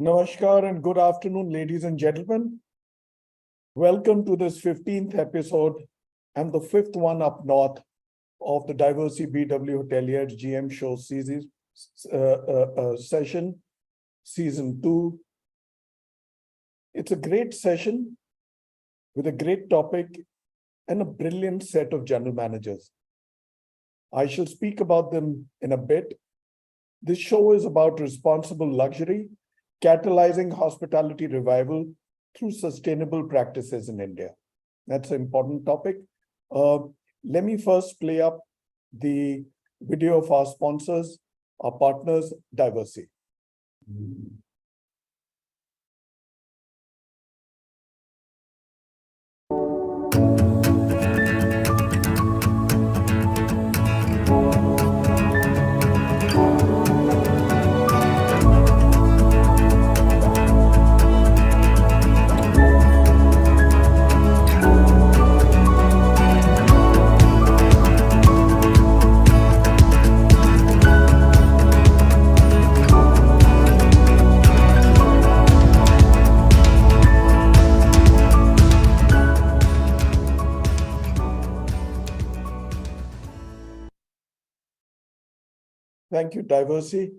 Namaskar and good afternoon, ladies and gentlemen. Welcome to this 15th episode and the fifth one up north of the Diversey BW HOTELIER GM show series, session, season 2. It's a great session with a great topic and a brilliant set of general managers. I shall speak about them in a bit. This show is about responsible luxury, catalyzing hospitality revival through sustainable practices in India. That's an important topic. Let me first play up the video of our sponsors, our partners, Diversey. Thank you, Diversey.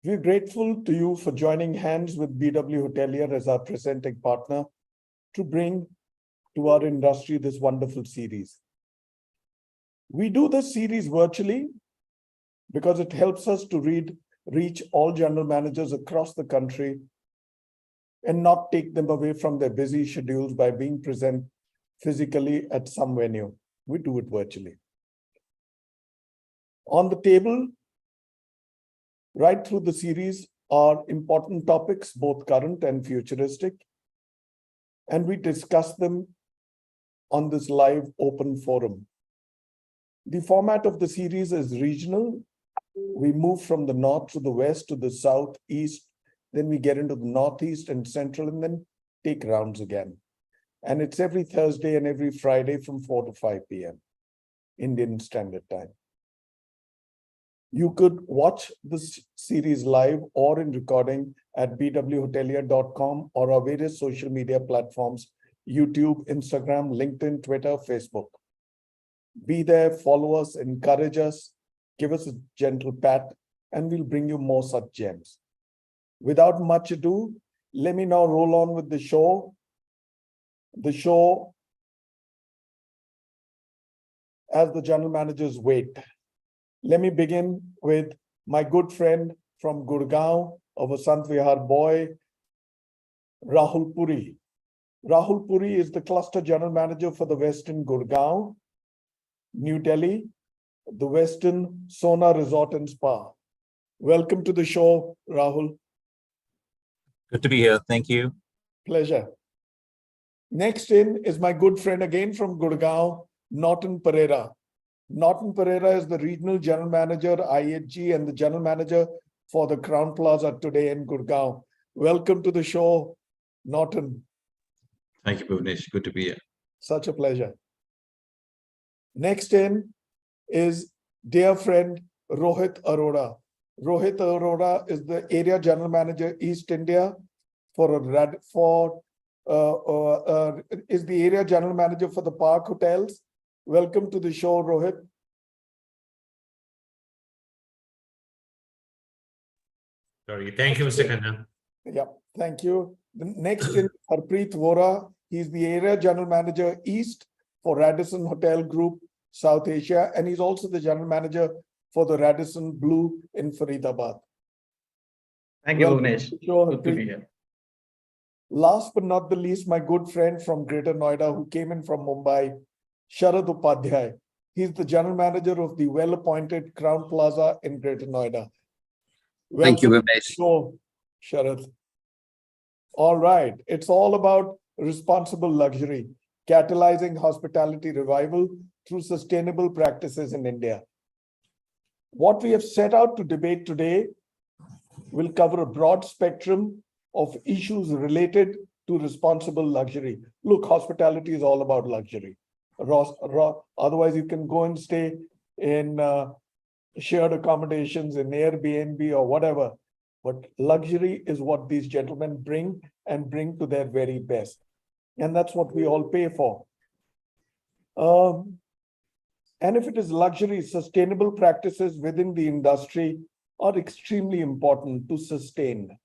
We're grateful to you for joining hands with BW HOTELIER as our presenting partner to bring to our industry this wonderful series. We do this series virtually because it helps us to reach all general managers across the country and not take them away from their busy schedules by being present physically at some venue. We do it virtually. On the table, right through the series, are important topics, both current and futuristic, and we discuss them on this live open forum. The format of the series is regional. We move from the north to the west to the south, east, then we get into the northeast and central, and then take rounds again. And it's every Thursday and every Friday from 4 to 5 p.m. Indian Standard Time. You could watch this series live or in recording at bwhotelier.com or our various social media platforms, YouTube, Instagram, LinkedIn, Twitter, Facebook. Be there, follow us, encourage us, give us a gentle pat, and we'll bring you more such gems. Without much ado, let me now roll on with the show. The show, as the general managers wait. Let me begin with my good friend from Gurgaon, a Vasant Vihar boy, Rahul Puri. Rahul Puri is the cluster general manager for the Western Gurgaon, New Delhi, the Western Sona Resort and Spa. Welcome to the show, Rahul. Good to be here. Thank you. Pleasure. Next in is my good friend again from Gurgaon, Norton Pereira. Norton Pereira is the regional general manager, IHG, and the general manager for the Crown Plaza today in Gurgaon. Welcome to the show, Norton. Thank you, Bhuvnesh. Good to be here. Such a pleasure. Next in is dear friend Rohit Arora. Rohit Arora is the area general manager, East India, is the area general manager for the Park Hotels. Welcome to the show, Rohit. Sorry. Thank you, Mr. Khanna. Yeah, thank you. The next is Harpreet Vora. He's the area general manager East for Radisson Hotel Group, South Asia, and he's also the general manager for the Radisson Blue in Faridabad. Thank you, Bhuvnesh. Good to be here. Last but not the least, my good friend from Greater Noida who came in from Mumbai, Sharad Upadhyay. He's the general manager of the well-appointed Crown Plaza in Greater Noida. Thank you, Bhuvnesh. So, Sharad. All right. It's all about responsible luxury, catalyzing hospitality revival through sustainable practices in India. What we have set out to debate today will cover a broad spectrum of issues related to responsible luxury. Look, hospitality is all about luxury. Otherwise, you can go and stay in shared accommodations in Airbnb or whatever. but luxury is what these gentlemen bring and bring to their very best. And that's what we all pay for. And if it is luxury, sustainable practices within the industry are extremely important to sustain.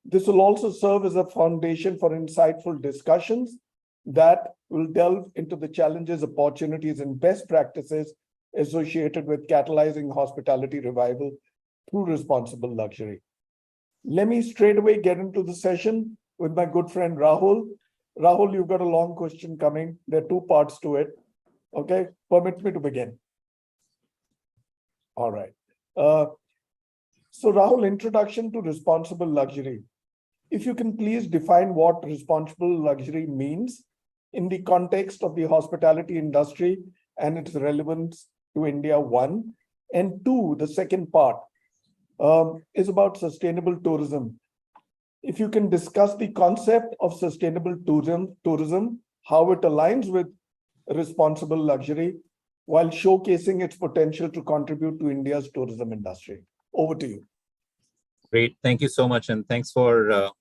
This will also serve as a foundation for insightful discussions that will delve into the challenges, opportunities, and best practices associated with catalyzing hospitality revival through responsible luxury. Let me straight away get into the session with my good friend Rahul. Rahul, you've got a long question coming. There are two parts to it. Okay, permit me to begin. All right. So Rahul, introduction to responsible luxury. If you can please define what responsible luxury means in the context of the hospitality industry and its relevance to India, one. And two, the second part is about sustainable tourism. If you can discuss the concept of sustainable tourism, how it aligns with responsible luxury while showcasing its potential to contribute to India's tourism industry. Over to you. Great. Thank you so much. And thanks for,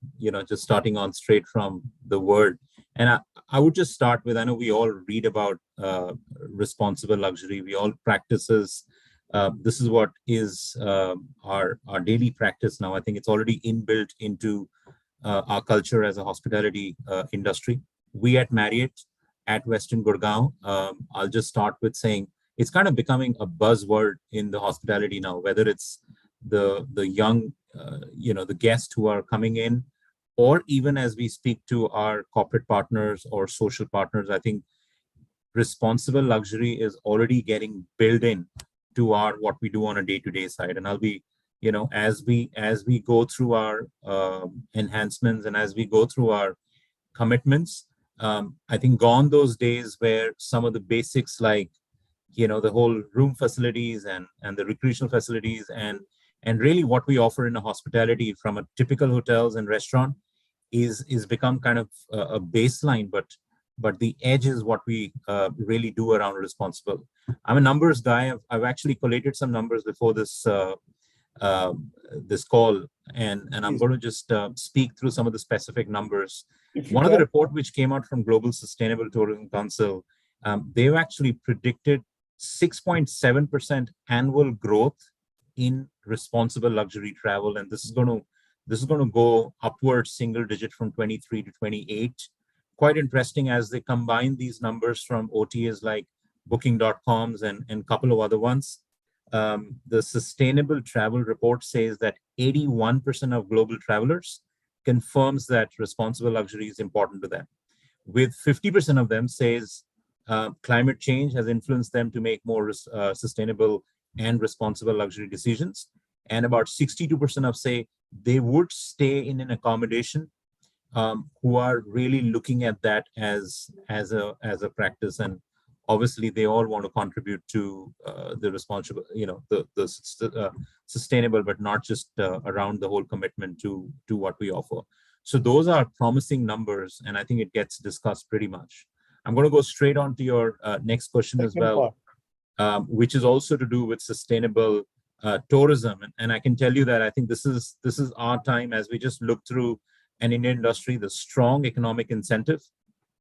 just starting on straight from the word. And I would just start with, I know we all read about responsible luxury. We all practices. This is what is our daily practice now. I think it's already inbuilt into our culture as a hospitality industry. We at Marriott, at Westin Gurgaon, I'll just start with saying it's kind of becoming a buzzword in the hospitality now, whether it's the young, the guests who are coming in, or even as we speak to our corporate partners or social partners. I think responsible luxury is already getting built in to our what we do on a day-to-day side. And I'll be, as we go through our enhancements and as we go through our commitments, I think gone those days where some of the basics like, the whole room facilities and the recreational facilities and really what we offer in a hospitality from a typical hotels and restaurant is become kind of a baseline, but the edge is what we really do around responsible. I'm a numbers guy. I've actually collated some numbers before this this call, and I'm going to just speak through some of the specific numbers. One of the report which came out from Global Sustainable Tourism Council, they've actually predicted 6.7% annual growth in responsible luxury travel, and this is going to go upwards single digit from 23 to 28. Quite interesting as they combine these numbers from OTAs like Booking.coms and a couple of other ones. The Sustainable Travel Report says that 81% of global travelers confirms that responsible luxury is important to them, with 50% of them says climate change has influenced them to make more sustainable and responsible luxury decisions. And about 62% of say they would stay in an accommodation who are really looking at that as a practice. And obviously they all want to contribute to the responsible, the sustainable, but not just around the whole commitment to what we offer. So those are promising numbers, and I think it gets discussed pretty much. I'm going to go straight on to your next question as well, which is also to do with sustainable tourism. And I can tell you that I think this is our time as we just look through an Indian industry, the strong economic incentive,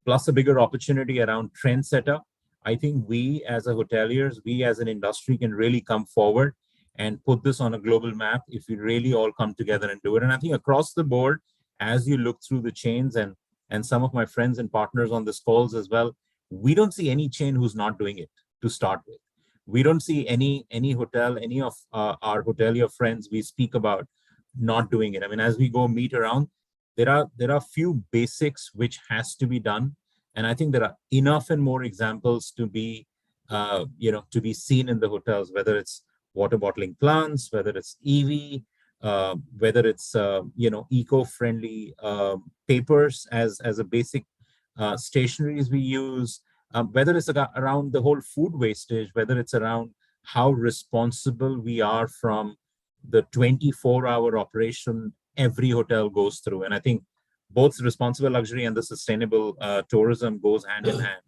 plus a bigger opportunity around trendsetter. I think we as a hoteliers, we as an industry can really come forward and put this on a global map if we really all come together and do it. And I think across the board, as you look through the chains and some of my friends and partners on this calls as well, we don't see any chain who's not doing it to start with. We don't see any hotel, any of our hotelier friends we speak about not doing it. I mean, as we go meet around, there are few basics which has to be done. And I think there are enough and more examples to be, to be seen in the hotels, whether it's water bottling plants, whether it's EV, whether it's, eco-friendly papers as a basic stationaries we use, whether it's around the whole food wastage, whether it's around how responsible we are from the 24-hour operation every hotel goes through. And I think both responsible luxury and the sustainable tourism goes hand in hand.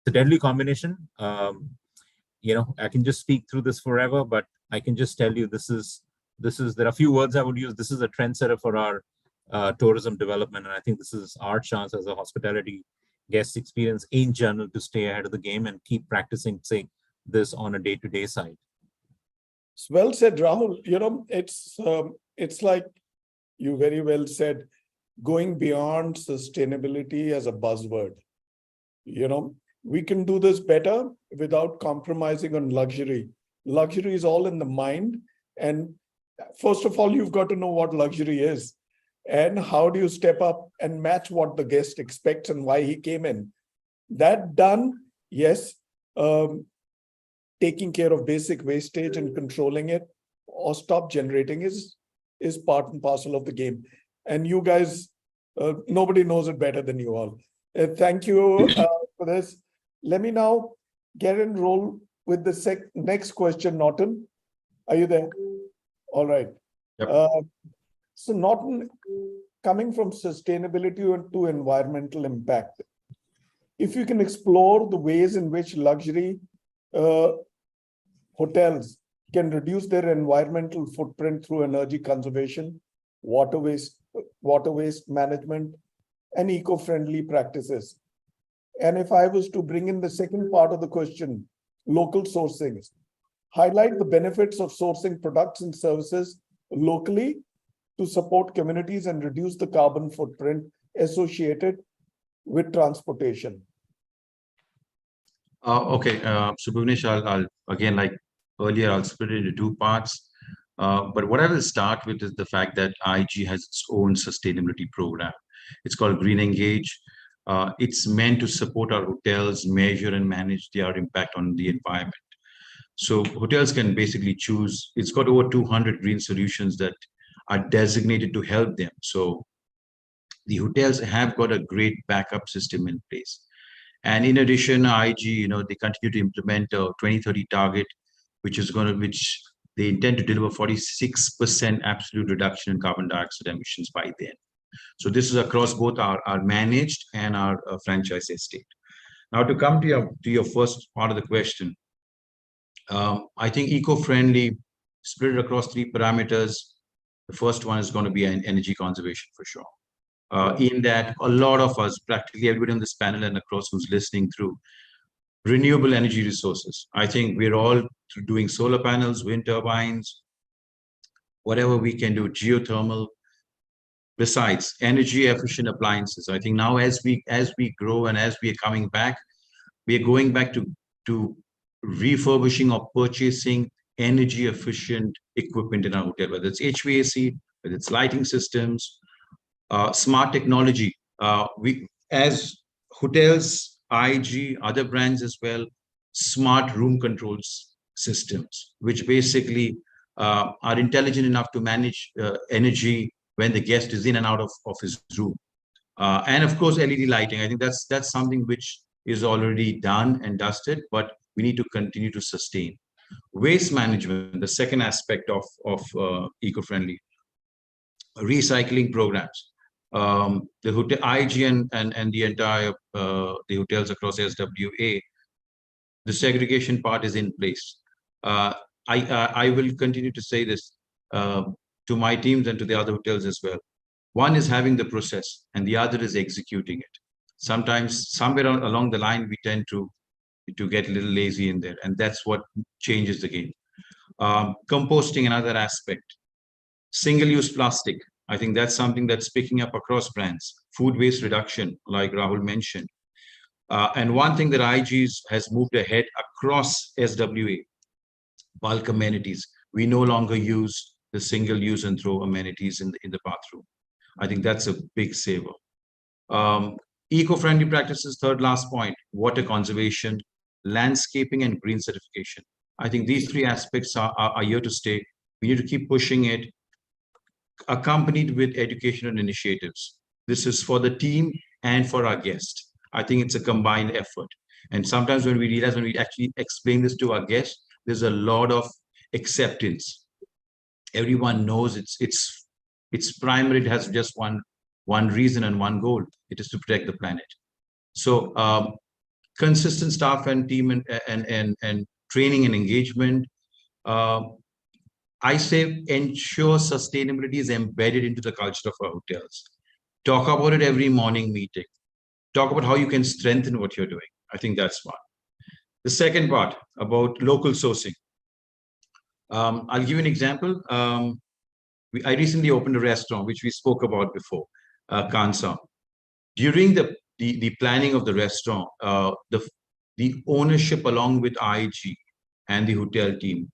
It's a deadly combination. I can just speak through this forever, but I can just tell you this is there are a few words I would use. This is a trendsetter for our tourism development. And I think this is our chance as a hospitality guest experience in general to stay ahead of the game and keep practicing, say, this on a day-to-day side. Well said, Rahul. It's like you very well said, going beyond sustainability as a buzzword. We can do this better without compromising on luxury. Luxury is all in the mind. And first of all, you've got to know what luxury is. And how do you step up and match what the guest expects and why he came in? That done, yes, taking care of basic wastage and controlling it or stop generating is part and parcel of the game. And you guys, nobody knows it better than you all. Thank you for this. Let me now get and roll with the next question, Norton. Are you there? All right. Yep. So Norton, coming from sustainability to environmental impact, if you can explore the ways in which luxury hotels can reduce their environmental footprint through energy conservation, water waste management, and eco-friendly practices. And if I was to bring in the second part of the question, local sourcing, highlight the benefits of sourcing products and services locally to support communities and reduce the carbon footprint associated with transportation. Okay, so Bhuvnesh, I'll again, like earlier, I'll split it into two parts. But what I will start with is the fact that IG has its own sustainability program. It's called Green Engage. It's meant to support our hotels, measure and manage their impact on the environment. So hotels can basically choose, it's got over 200 green solutions that are designated to help them. So the hotels have got a great backup system in place. And in addition, IG, they continue to implement a 2030 target, which they intend to deliver 46% absolute reduction in carbon dioxide emissions by then. So this is across both our managed and our franchise estate. Now, to come to your first part of the question, I think eco-friendly, split it across three parameters. The first one is going to be an energy conservation for sure. In that, a lot of us, practically everybody on this panel and across who's listening through, renewable energy resources. I think we're all doing solar panels, wind turbines, whatever we can do, geothermal. Besides energy efficient appliances, I think now as we grow and as we are coming back, we are going back to refurbishing or purchasing energy efficient equipment in our hotel, whether it's HVAC, whether it's lighting systems, smart technology. We as hotels, IG, other brands as well, smart room controls systems, which basically are intelligent enough to manage energy when the guest is in and out of his room. And of course, LED lighting. I think that's something which is already done and dusted, but we need to continue to sustain. Waste management, the second aspect of eco-friendly. Recycling programs. The hotel IG and the entire the hotels across SWA, the segregation part is in place. I will continue to say this to my teams and to the other hotels as well. One is having the process and the other is executing it. Sometimes somewhere along the line, we tend to get a little lazy in there, and that's what changes the game. Composting, another aspect. Single-use plastic. I think that's something that's picking up across brands. Food waste reduction, like Rahul mentioned. And one thing that IG has moved ahead across SWA, bulk amenities. We no longer use the single use and throw amenities in the bathroom. I think that's a big saver. Eco-friendly practices, third last point, water conservation, landscaping and green certification. I think these three aspects are here to stay. We need to keep pushing it, accompanied with educational initiatives. This is for the team and for our guests. I think it's a combined effort. And sometimes when we realize, when we actually explain this to our guests, there's a lot of acceptance. Everyone knows it's primary. It has just one reason and one goal. It is to protect the planet. So consistent staff and team and training and engagement. I say ensure sustainability is embedded into the culture of our hotels. Talk about it every morning meeting. Talk about how you can strengthen what you're doing. I think that's one. The second part about local sourcing. I'll give you an example. I recently opened a restaurant, which we spoke about before, Kansa. During the planning of the restaurant, the ownership along with IG and the hotel team,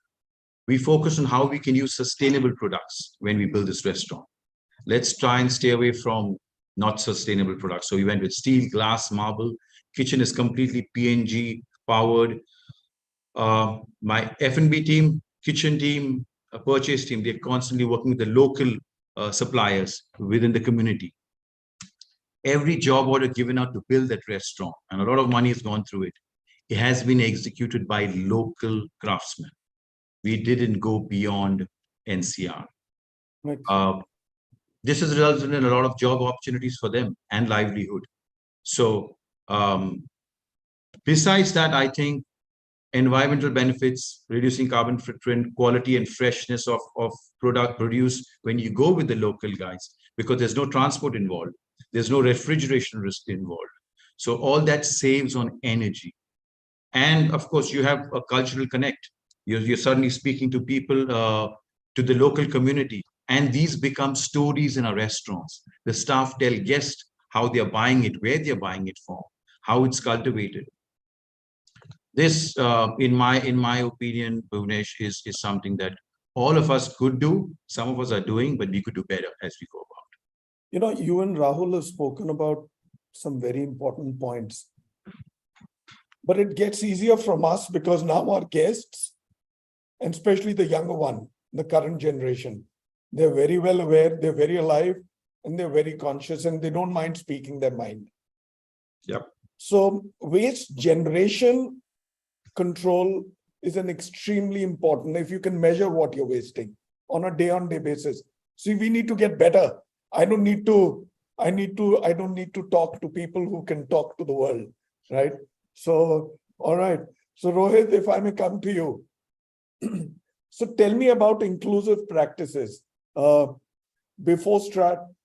we focus on how we can use sustainable products when we build this restaurant. Let's try and stay away from not sustainable products. So we went with steel, glass, marble. Kitchen is completely PNG powered. My F&B team, kitchen team, purchase team, they're constantly working with the local suppliers within the community. Every job order given out to build that restaurant, and a lot of money has gone through it, it has been executed by local craftsmen. We didn't go beyond NCR. This has resulted in a lot of job opportunities for them and livelihood. So besides that, I think environmental benefits, reducing carbon footprint, quality and freshness of product produced when you go with the local guys, because there's no transport involved. There's no refrigeration risk involved. So all that saves on energy. And of course, you have a cultural connect. You're suddenly speaking to people, to the local community. And these become stories in our restaurants. The staff tell guests how they're buying it, where they're buying it from, how it's cultivated. This, in my opinion, Bhuvnesh, is something that all of us could do. Some of us are doing, but we could do better as we go about. You know, you and Rahul have spoken about some very important points. But it gets easier from us because now our guests, and especially the younger one, the current generation, they're very well aware, they're very alive, and they're very conscious, and they don't mind speaking their mind. Yep. So waste generation control is an extremely important, if you can measure what you're wasting on a day-on-day basis. See, we need to get better. I don't need to talk to people who can talk to the world, right? So, all right. So Rohit, if I may come to you. So tell me about inclusive practices. Before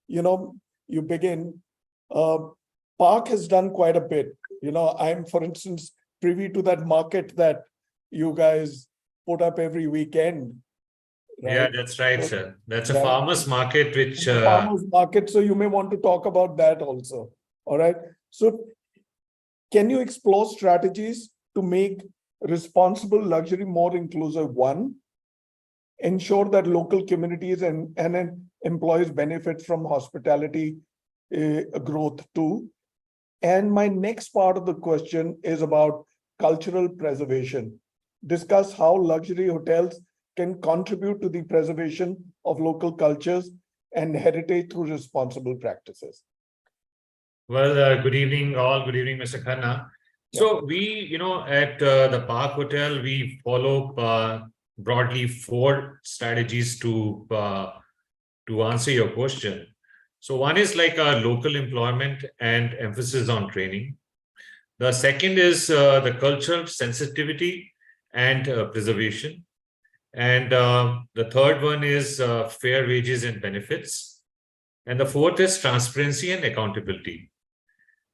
you begin, Park has done quite a bit. You know, I'm, for instance, privy to that market that you guys put up every weekend. Right? Yeah, that's right, sir. That's a farmer's market, which... farmer's market, so you may want to talk about that also. All right. So can you explore strategies to make responsible luxury more inclusive? One, ensure that local communities and employees benefit from hospitality growth too. And my next part of the question is about cultural preservation. Discuss how luxury hotels can contribute to the preservation of local cultures and heritage through responsible practices. Well, good evening all. Good evening, Mr. Khanna. So we, at the Park Hotel, we follow broadly 4 strategies to answer your question. So one is like local employment and emphasis on training. The second is the cultural sensitivity and preservation. And the third one is fair wages and benefits. And the fourth is transparency and accountability.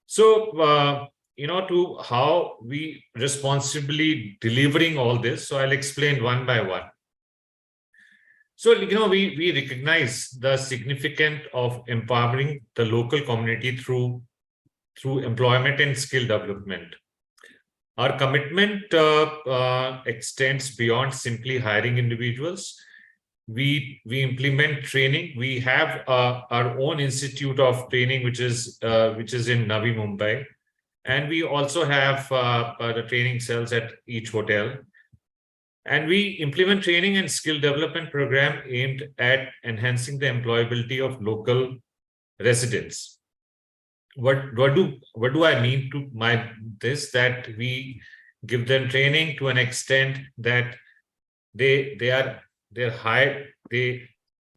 So, to how we responsibly delivering all this. So I'll explain one by one. So, we recognize the significance of empowering the local community through employment and skill development. Our commitment extends beyond simply hiring individuals. We implement training. We have our own institute of training, which is in Navi Mumbai, and we also have the training cells at each hotel. And we implement training and skill development program aimed at enhancing the employability of local residents. What do I mean to this? That we give them training to an extent that they're hired, they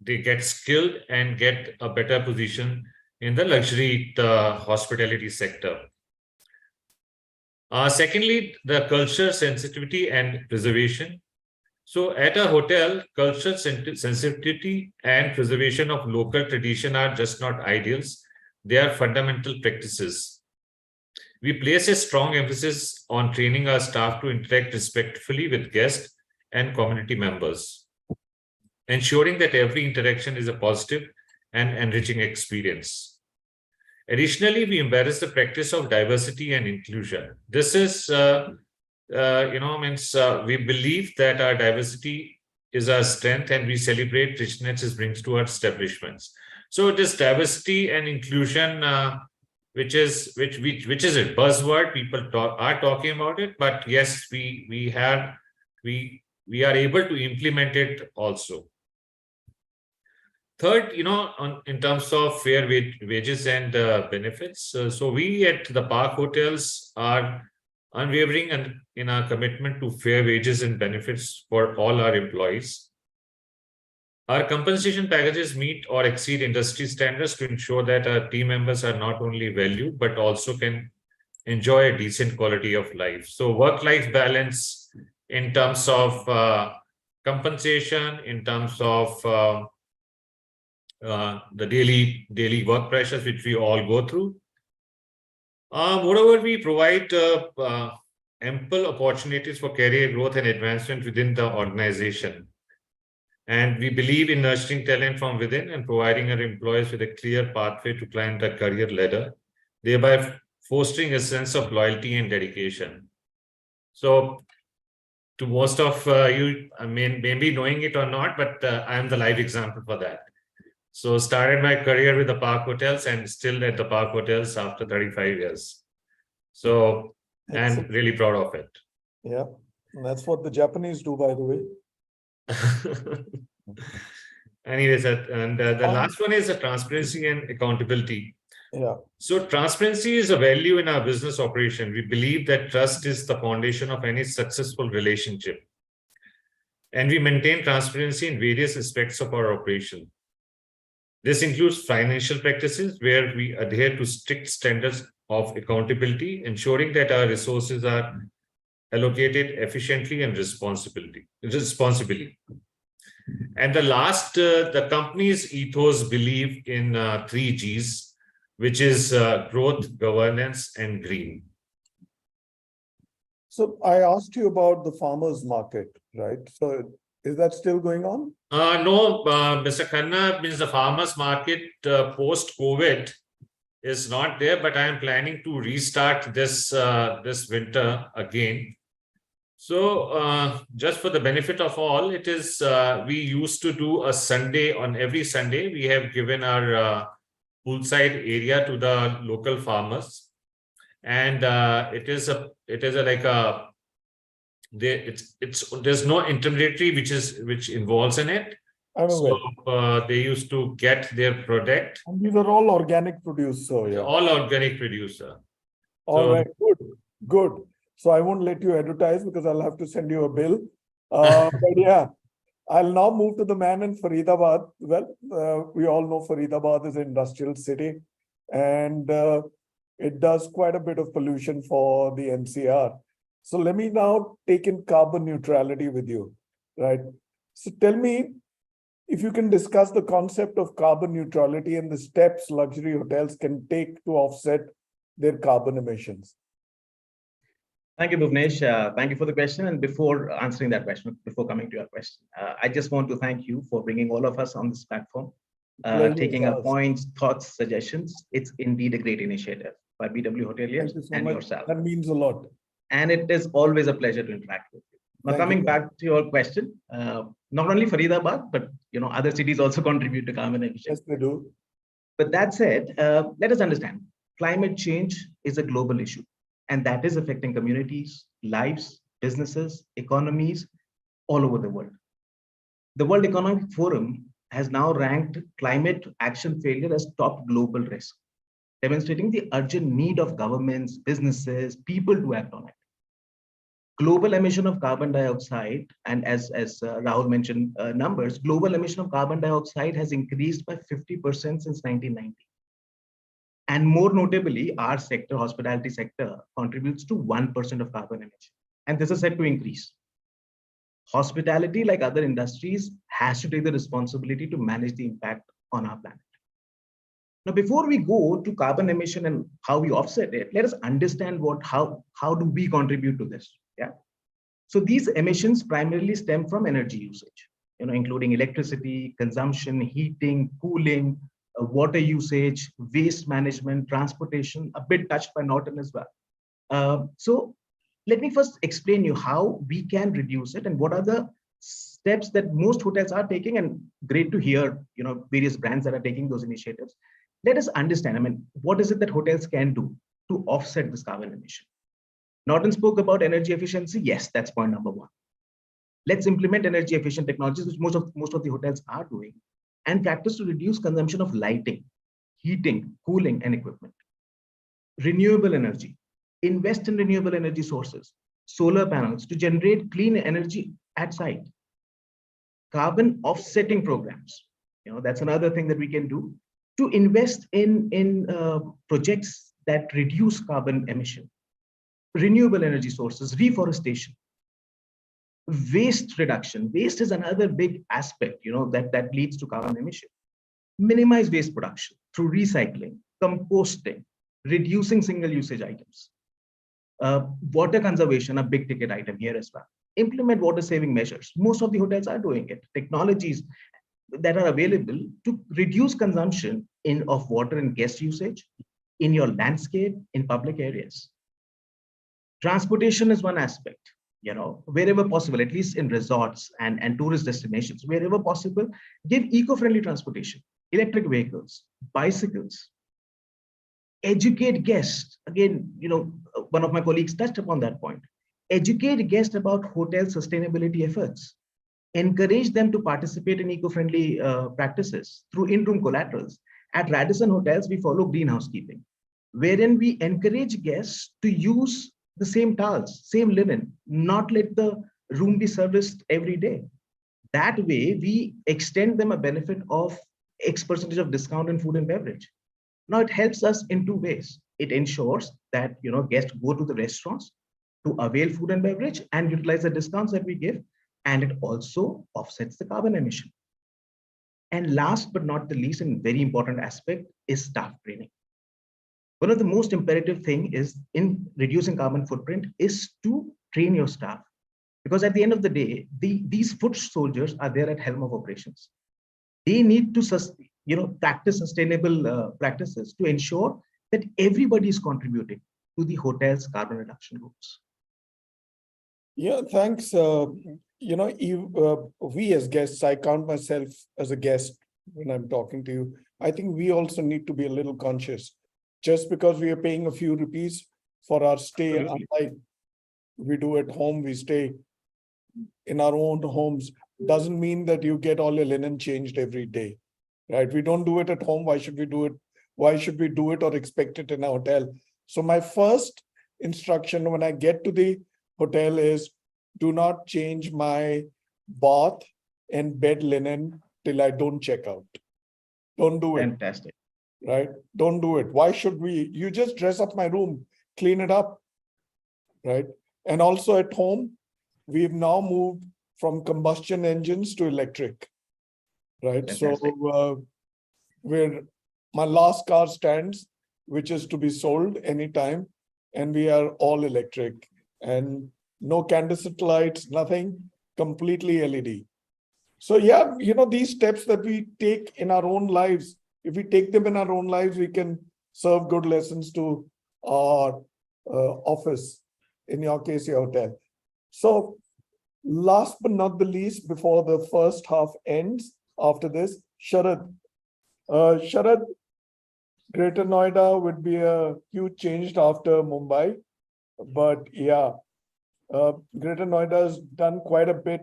get skilled and get a better position in the luxury hospitality sector. Secondly, the culture sensitivity and preservation. So at a hotel, cultural sensitivity and preservation of local tradition are just not ideals. They are fundamental practices. We place a strong emphasis on training our staff to interact respectfully with guests and community members, ensuring that every interaction is a positive and enriching experience. Additionally, we embrace the practice of diversity and inclusion. This is, we believe that our diversity is our strength and we celebrate richness it brings to our establishments. So this diversity and inclusion, which is a buzzword, people are talking about it, but yes, we are able to implement it also. Third, in terms of fair wages and benefits, so we at the Park Hotels are unwavering in our commitment to fair wages and benefits for all our employees. Our compensation packages meet or exceed industry standards to ensure that our team members are not only valued, but also can enjoy a decent quality of life. So work-life balance in terms of compensation, in terms of the daily work pressures which we all go through. Moreover, we provide ample opportunities for career growth and advancement within the organization. And we believe in nurturing talent from within and providing our employees with a clear pathway to climb the career ladder, thereby fostering a sense of loyalty and dedication. So to most of you, I mean, maybe knowing it or not, but I am the live example for that. So started my career with the Park Hotels and still at the Park Hotels after 35 years. So I'm really proud of it. Yeah, and that's what the Japanese do, by the way. Anyways, and the last one is the transparency and accountability. Yeah. So transparency is a value in our business operation. We believe that trust is the foundation of any successful relationship. And we maintain transparency in various aspects of our operation. This includes financial practices where we adhere to strict standards of accountability, ensuring that our resources are allocated efficiently and responsibly. And the last, the company's ethos believe in 3 Gs, which is growth, governance, and green. So I asked you about the farmers market, right? So is that still going on? No, Mr. Khanna, means the farmers market post-COVID is not there, but I am planning to restart this winter again. So just for the benefit of all, it is we used to do a Sunday. On every Sunday, we have given our poolside area to the local farmers, and there's no intermediary which involves in it. So they used to get their product. And these are all organic producer. Yeah. All organic producer. All right, good. So I won't let you advertise because I'll have to send you a bill. But yeah, I'll now move to the man in Faridabad. Well, we all know Faridabad is an industrial city, and it does quite a bit of pollution for the NCR. So let me now take in carbon neutrality with you, right? So tell me if you can discuss the concept of carbon neutrality and the steps luxury hotels can take to offset their carbon emissions. Thank you, Bhuvnesh. Thank you for the question. And before answering that question, before coming to your question, I just want to thank you for bringing all of us on this platform, taking our points, thoughts, suggestions. It's indeed a great initiative by BW Hoteliers and yourself. That means a lot. And it is always a pleasure to interact with you. Now, coming back to your question, not only Faridabad, but other cities also contribute to carbon emissions. Yes, they do. But that said, let us understand, climate change is a global issue. And that is affecting communities, lives, businesses, economies all over the world. The World Economic Forum has now ranked climate action failure as top global risk, demonstrating the urgent need of governments, businesses, people to act on it. Global emission of carbon dioxide, and as Rahul mentioned numbers, global emission of carbon dioxide has increased by 50% since 1990. And more notably, our sector, hospitality sector, contributes to 1% of carbon emission. And this is set to increase. Hospitality, like other industries, has to take the responsibility to manage the impact on our planet. Now, before we go to carbon emission and how we offset it, let us understand how do we contribute to this? Yeah. So these emissions primarily stem from energy usage, including electricity, consumption, heating, cooling, water usage, waste management, transportation, a bit touched by Norton as well. So let me first explain you how we can reduce it and what are the steps that most hotels are taking, and great to hear, various brands that are taking those initiatives. Let us understand, what is it that hotels can do to offset this carbon emission? Norton spoke about energy efficiency. Yes, that's point number one. Let's implement energy efficient technologies, which most of the hotels are doing, and practice to reduce consumption of lighting, heating, cooling, and equipment. Renewable energy. Invest in renewable energy sources, solar panels to generate clean energy at site. Carbon offsetting programs. That's another thing that we can do to invest in projects that reduce carbon emission. Renewable energy sources, reforestation, waste reduction. Waste is another big aspect, that leads to carbon emission. Minimize waste production through recycling, composting, reducing single usage items. Water conservation, a big ticket item here as well. Implement water saving measures. Most of the hotels are doing it. Technologies that are available to reduce consumption of water and guest usage in your landscape, in public areas. Transportation is one aspect, wherever possible, at least in resorts and tourist destinations, wherever possible, give eco-friendly transportation, electric vehicles, bicycles. Educate guests. Again, one of my colleagues touched upon that point. Educate guests about hotel sustainability efforts. Encourage them to participate in eco-friendly practices through in-room collaterals. At Radisson Hotels, we follow green housekeeping, wherein we encourage guests to use the same towels, same linen, not let the room be serviced every day. That way, we extend them a benefit of X% of discount in food and beverage. Now, it helps us in two ways. It ensures that guests go to the restaurants to avail food and beverage and utilize the discounts that we give, and it also offsets the carbon emission. And last but not the least, and very important aspect is staff training. One of the most imperative thing is in reducing carbon footprint is to train your staff, because at the end of the day, these foot soldiers are there at helm of operations. They need to practice sustainable practices to ensure that everybody is contributing to the hotel's carbon reduction goals. Yeah, thanks. We as guests, I count myself as a guest when I'm talking to you. I think we also need to be a little conscious. Just because we are paying a few rupees for our stay, unlike we do at home, we stay in our own homes, doesn't mean that you get all your linen changed every day, right? We don't do it at home. Why should we do it? Why should we do it or expect it in a hotel? So my first instruction when I get to the hotel is do not change my bath and bed linen till I don't check out. Don't do it. Fantastic. Right? Don't do it. Why should we? You just dress up my room, clean it up, right? And also at home, we've now moved from combustion engines to electric, right? Fantastic. So where my last car stands, which is to be sold anytime, and we are all electric and no candlestick lights, nothing, completely LED. So yeah, these steps that we take in our own lives, if we take them in our own lives, we can serve good lessons to our office, in your case, your hotel. So last but not the least, before the first half ends, after this, Sharad. Sharad, Greater Noida would be a huge change after Mumbai. But yeah, Greater Noida has done quite a bit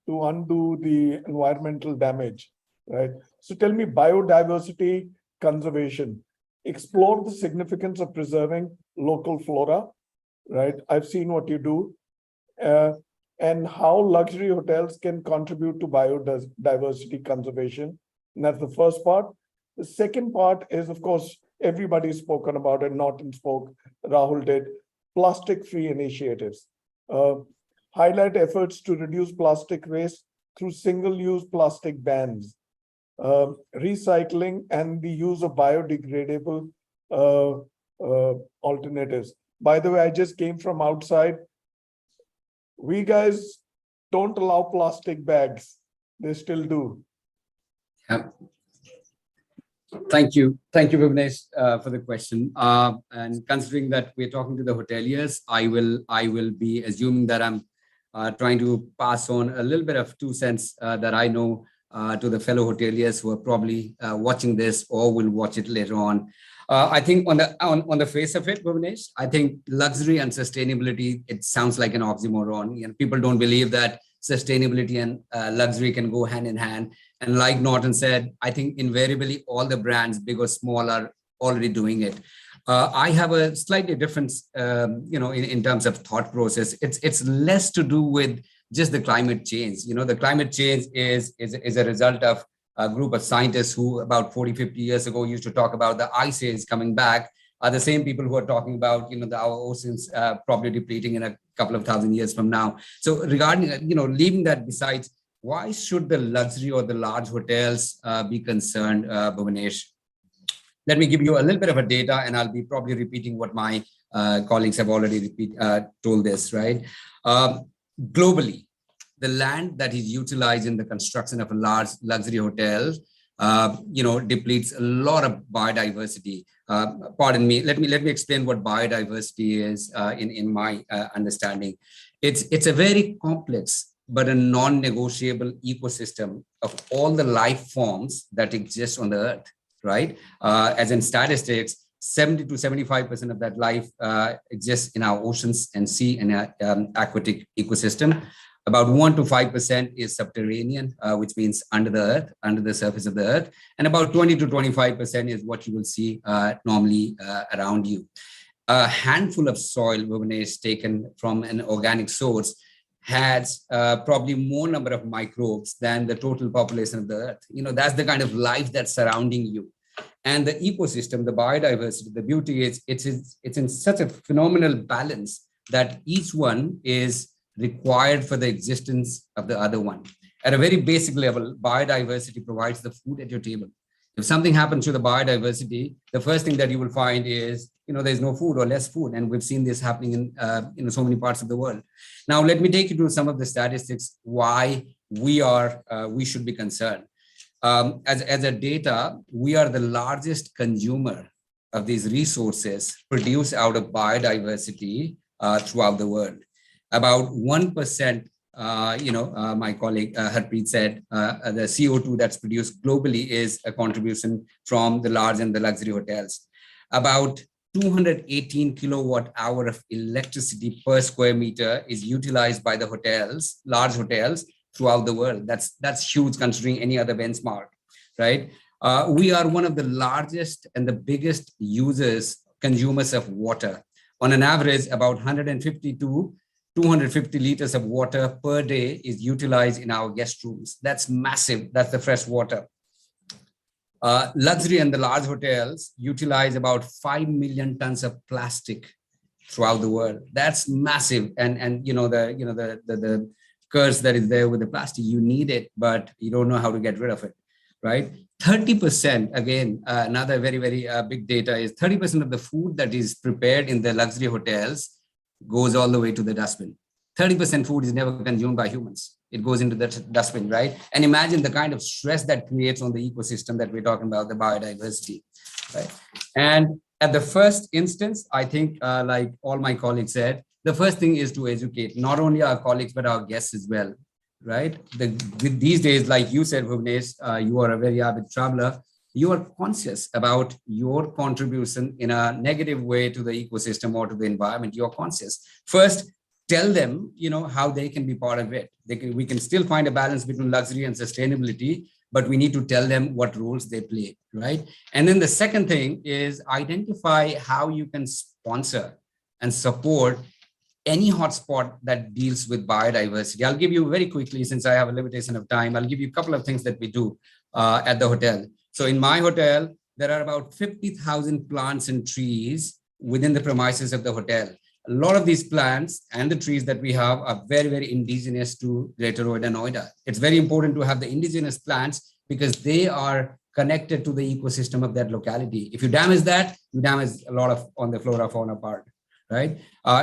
to undo the environmental damage, right? So tell me, biodiversity conservation, explore the significance of preserving local flora, right? I've seen what you do, and how luxury hotels can contribute to biodiversity conservation. And that's the first part. The second part is, of course, everybody's spoken about it. Norton spoke, Rahul did, plastic-free initiatives. highlight efforts to reduce plastic waste through single-use plastic bans, recycling, and the use of biodegradable alternatives. By the way, I just came from outside. We guys don't allow plastic bags. They still do. Yeah. Thank you, Bhuvnesh, for the question. And considering that we're talking to the hoteliers, I will be assuming that I'm trying to pass on a little bit of 2 cents that I know to the fellow hoteliers who are probably watching this or will watch it later on. I think on the face of it, Bhuvnesh, I think luxury and sustainability, it sounds like an oxymoron. And people don't believe that sustainability and luxury can go hand in hand. And like Norton said, I think invariably all the brands, big or small, are already doing it. I have a slightly different, in terms of thought process. It's less to do with just the climate change. The climate change is a result of a group of scientists who about 40, 50 years ago used to talk about the ice age coming back, are the same people who are talking about, our oceans probably depleting in a couple of thousand years from now. So regarding, leaving that besides, why should the luxury or the large hotels be concerned, Bhuvanesh? Let me give you a little bit of a data, and I'll be probably repeating what my colleagues have already told this, right? Globally, the land that is utilized in the construction of a large luxury hotel, depletes a lot of biodiversity. Pardon me. Let me explain what biodiversity is in my understanding. It's a very complex but a non-negotiable ecosystem of all the life forms that exist on the earth, right? As in statistics, 70 to 75% of that life exists in our oceans and sea and aquatic ecosystem. About 1 to 5% is subterranean, which means under the earth, under the surface of the earth. And about 20 to 25% is what you will see normally around you. A handful of soil, Bhuvanesh, taken from an organic source, has probably more number of microbes than the total population of the earth. That's the kind of life that's surrounding you. And the ecosystem, the biodiversity, the beauty is it's in such a phenomenal balance that each one is required for the existence of the other one. At a very basic level, biodiversity provides the food at your table. If something happens to the biodiversity, the first thing that you will find is, there's no food or less food. And we've seen this happening in so many parts of the world. Now, let me take you to some of the statistics why we should be concerned. As a data, we are the largest consumer of these resources produced out of biodiversity throughout the world. About 1%, my colleague Harpreet said, the CO2 that's produced globally is a contribution from the large and the luxury hotels. About 218 kilowatt hour of electricity per square meter is utilized by the hotels, large hotels throughout the world. That's huge considering any other benchmark, right? We are one of the largest and the biggest consumers of water. On an average, about 150 to 250 liters of water per day is utilized in our guest rooms. That's massive. That's the fresh water. Luxury and the large hotels utilize about 5 million tons of plastic throughout the world. That's massive. And the curse that is there with the plastic, you need it, but you don't know how to get rid of it, right? 30%, again, another very, very big data is 30% of the food that is prepared in the luxury hotels goes all the way to the dustbin. 30% food is never consumed by humans. It goes into the dustbin, right? And imagine the kind of stress that creates on the ecosystem that we're talking about, the biodiversity, right? And at the first instance, I think, like all my colleagues said, the first thing is to educate not only our colleagues, but our guests as well, right? These days, like you said, Bhuvnesh, you are a very avid traveler. You are conscious about your contribution in a negative way to the ecosystem or to the environment. You're conscious. First, tell them, how they can be part of it. We can still find a balance between luxury and sustainability, but we need to tell them what roles they play, right? And then the second thing is identify how you can sponsor and support any hotspot that deals with biodiversity. I'll give you very quickly, since I have a limitation of time, I'll give you a couple of things that we do at the hotel. So in my hotel, there are about 50,000 plants and trees within the premises of the hotel. a lot of these plants and the trees that we have are very, very indigenous to Greater Noida. It's very important to have the indigenous plants because they are connected to the ecosystem of that locality. If you damage that, you damage a lot of on the flora fauna part, right?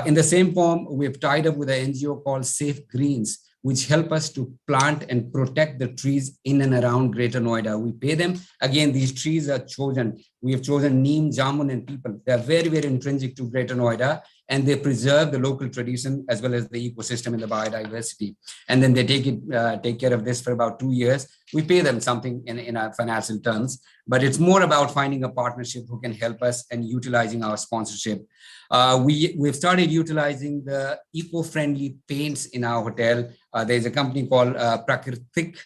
In the same form, we've tied up with an NGO called Safe Greens, which help us to plant and protect the trees in and around Greater Noida. We pay them. Again, these trees are chosen. We have chosen neem, jamun, and people. They are very, very intrinsic to Greater Noida, and they preserve the local tradition as well as the ecosystem and the biodiversity. And then they take care of this for about 2 years. We pay them something in our financial terms, but it's more about finding a partnership who can help us and utilizing our sponsorship. We've started utilizing the eco-friendly paints in our hotel. There's a company called Prakritik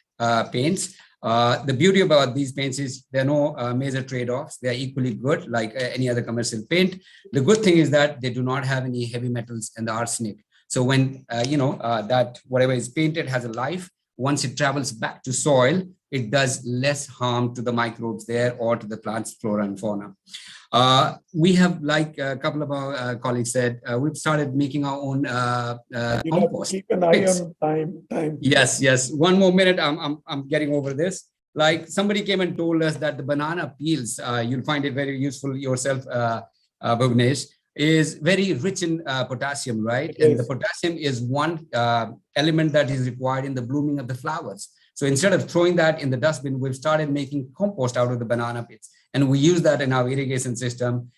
Paints. The beauty about these paints is there are no major trade-offs. They are equally good like any other commercial paint. The good thing is that they do not have any heavy metals and the arsenic. So when, that whatever is painted has a life, once it travels back to soil, it does less harm to the microbes there or to the plants, flora and fauna. We have, like a couple of our colleagues said, we've started making our own compost. Keep an eye on time. Yes. One more minute. I'm getting over this. Like somebody came and told us that the banana peels, you'll find it very useful yourself, Bhuvnesh, is very rich in potassium, right? And the potassium is one element that is required in the blooming of the flowers. So instead of throwing that in the dustbin, we've started making compost out of the banana pits. And we use that in our irrigation system,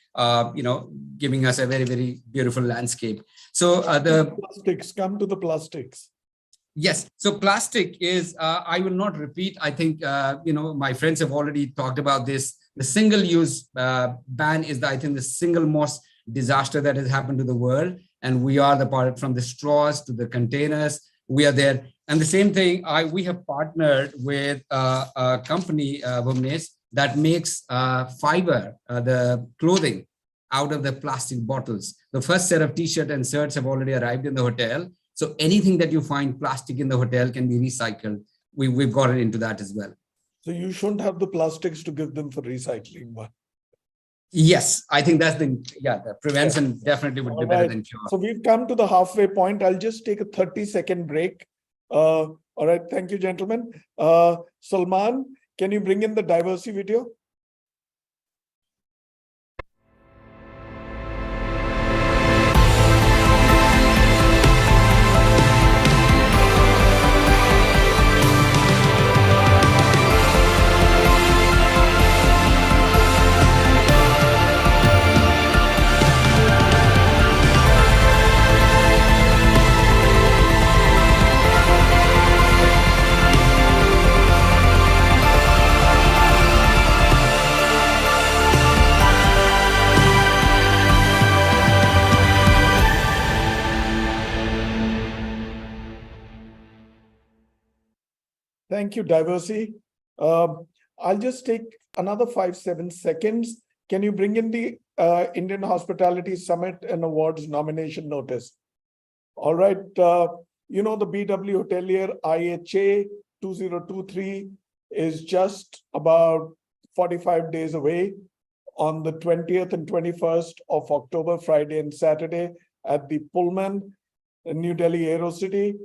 giving us a very, very beautiful landscape. So the plastics, come to the plastics. Yes. So plastic is, I will not repeat. I think, my friends have already talked about this. The single-use ban is, I think, the single most disaster that has happened to the world. And we are the part from the straws to the containers. We are there. And the same thing, we have partnered with a company, Bhuvnesh, that makes fiber, the clothing out of the plastic bottles. The first set of t-shirt and shirts have already arrived in the hotel. So anything that you find plastic in the hotel can be recycled. We've got it into that as well. So you shouldn't have the plastics to give them for recycling. Yes, I think that's the prevention definitely would be better than cure. So we've come to the halfway point. I'll just take a 30-second break. All right, thank you, gentlemen. Salman, can you bring in the Diversey video? Thank you, Diversey. I'll just take another 5-7 seconds. Can you bring in the Indian Hospitality Summit and Awards nomination notice? All right. The BW Hotelier IHA 2023 is just about 45 days away on the 20th and 21st of October, Friday and Saturday at the Pullman in New Delhi AeroCity.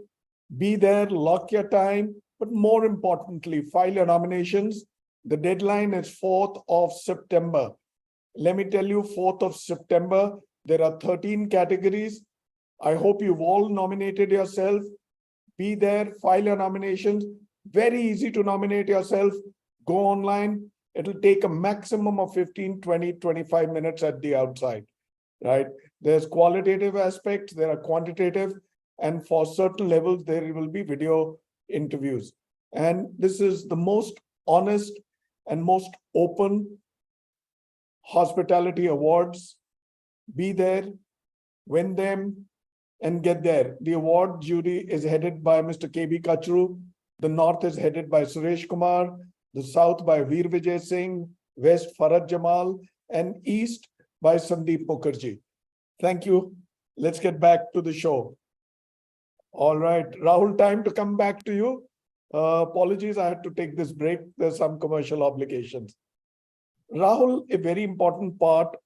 Be there, lock your time. But more importantly, file your nominations. The deadline is 4th of September. Let me tell you, 4th of September, there are 13 categories. I hope you've all nominated yourself. Be there, file your nominations. Very easy to nominate yourself. Go online. It'll take a maximum of 15, 20, 25 minutes at the outside, right? There's qualitative aspects, there are quantitative, and for certain levels, there will be video interviews. And this is the most honest and most open hospitality awards. Be there, win them, and get there. The award jury is headed by Mr. KB Kachru. The North is headed by Suresh Kumar. The South by Veer Vijay Singh. West Farad Jamal. And East by Sandeep Mukherjee. Thank you. Let's get back to the show. All right, Rahul, time to come back to you. Apologies, I had to take this break. There's some commercial obligations. Rahul, a very important part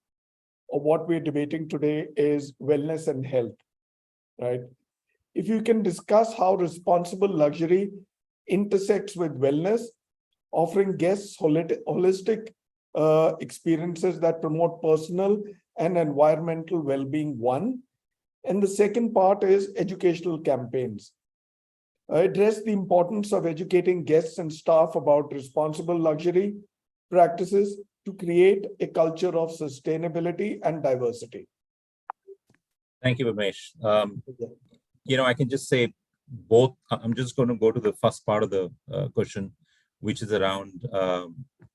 of what we're debating today is wellness and health, right? If you can discuss how responsible luxury intersects with wellness, offering guests holistic experiences that promote personal and environmental well-being, one. And the second part is educational campaigns. Address the importance of educating guests and staff about responsible luxury practices to create a culture of sustainability and diversity. Thank you, Ramesh. I can just say both. I'm just going to go to the first part of the question, which is around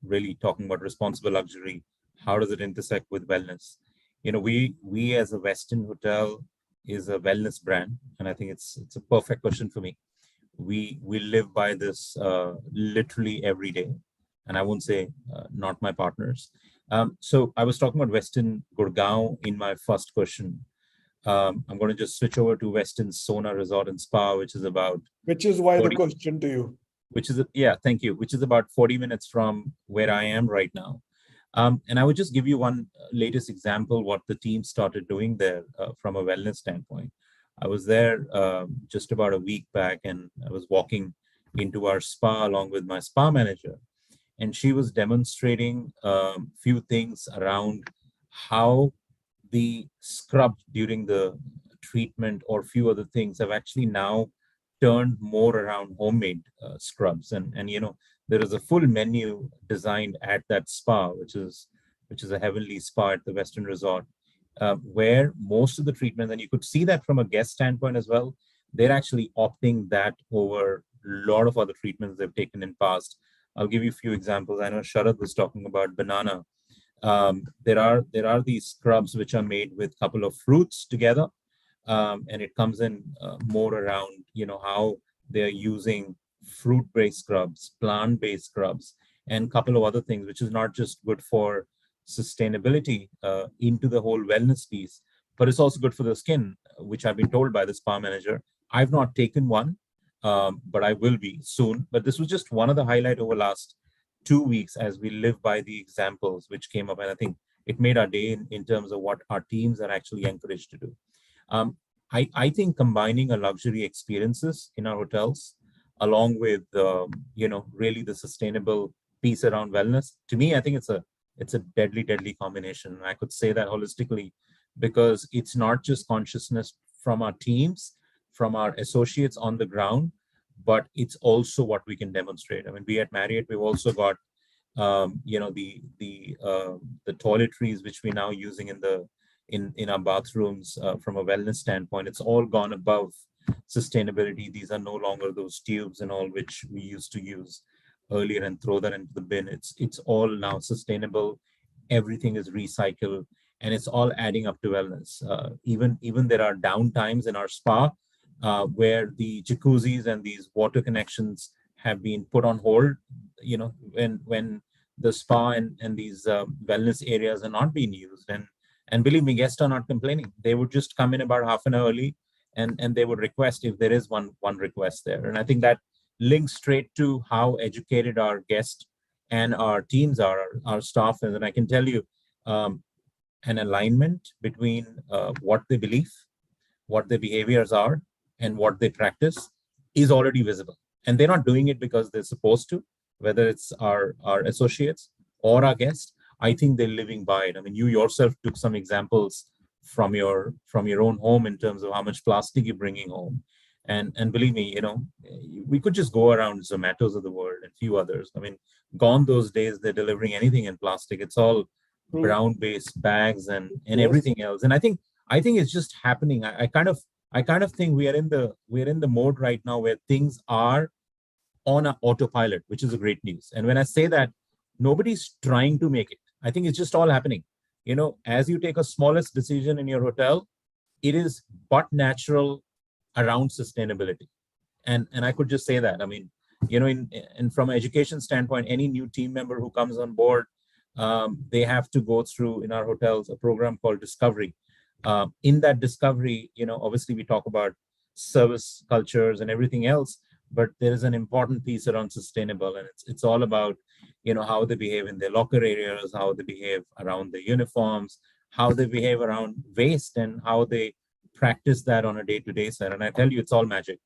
really talking about responsible luxury. How does it intersect with wellness? We as a Westin hotel is a wellness brand, and I think it's a perfect question for me. We live by this literally every day, and I won't say not my partners. So I was talking about Westin Gurgaon in my first question. I'm going to just switch over to Westin Sona Resort and Spa, which is about. Which is why the question to you. Thank you. Which is about 40 minutes from where I am right now. And I would just give you one latest example, what the team started doing there from a wellness standpoint. I was there just about a week back, and I was walking into our spa along with my spa manager. And she was demonstrating a few things around how the scrub during the treatment or few other things have actually now turned more around homemade scrubs. And there is a full menu designed at that spa, which is a heavenly spa at the Westin Resort, where most of the treatment, and you could see that from a guest standpoint as well, they're actually opting that over a lot of other treatments they've taken in past. I'll give you a few examples. I know Sharad was talking about banana. There are these scrubs which are made with a couple of fruits together, and it comes in more around how they're using fruit-based scrubs, plant-based scrubs, and a couple of other things, which is not just good for sustainability into the whole wellness piece, but it's also good for the skin, which I've been told by the spa manager. I've not taken one, but I will be soon. But this was just one of the highlights over last 2 weeks as we live by the examples which came up. And I think it made our day in terms of what our teams are actually encouraged to do. I think combining a luxury experiences in our hotels, along with really the sustainable piece around wellness, to me, I think it's a deadly combination. I could say that holistically, because it's not just consciousness from our teams, from our associates on the ground, but it's also what we can demonstrate. I mean, we at Marriott, we've also got the toiletries which we're now using in our bathrooms from a wellness standpoint. It's all gone above sustainability. These are no longer those tubes and all which we used to use earlier and throw that into the bin. It's all now sustainable. Everything is recycled, and it's all adding up to wellness. Even there are downtimes in our spa where the jacuzzis and these water connections have been put on hold. When the spa and these wellness areas are not being used, and believe me, guests are not complaining. They would just come in about half an hour early, and they would request if there is one request there. And I think that links straight to how educated our guests and our teams are, our staff is. And I can tell you, an alignment between what they believe, what their behaviors are, and what they practice is already visible. And they're not doing it because they're supposed to, whether it's our associates or our guests. I think they're living by it. I mean, you yourself took some examples from your own home in terms of how much plastic you're bringing home. And believe me, we could just go around Zomatos of the world and few others. I mean, gone those days, they're delivering anything in plastic. It's all brown-based bags and everything else. And I think it's just happening. I kind of think we are in the mode right now where things are on an autopilot, which is a great news. And when I say that, nobody's trying to make it. I think it's just all happening. As you take a smallest decision in your hotel, it is but natural around sustainability. And I could just say that. I mean, and from an education standpoint, any new team member who comes on board, they have to go through in our hotels a program called Discovery. In that Discovery, obviously we talk about service cultures and everything else, but there is an important piece around sustainable, and it's all about how they behave in their locker areas, how they behave around the uniforms, how they behave around waste and how they practice that on a day-to-day side. And I tell you, it's all magic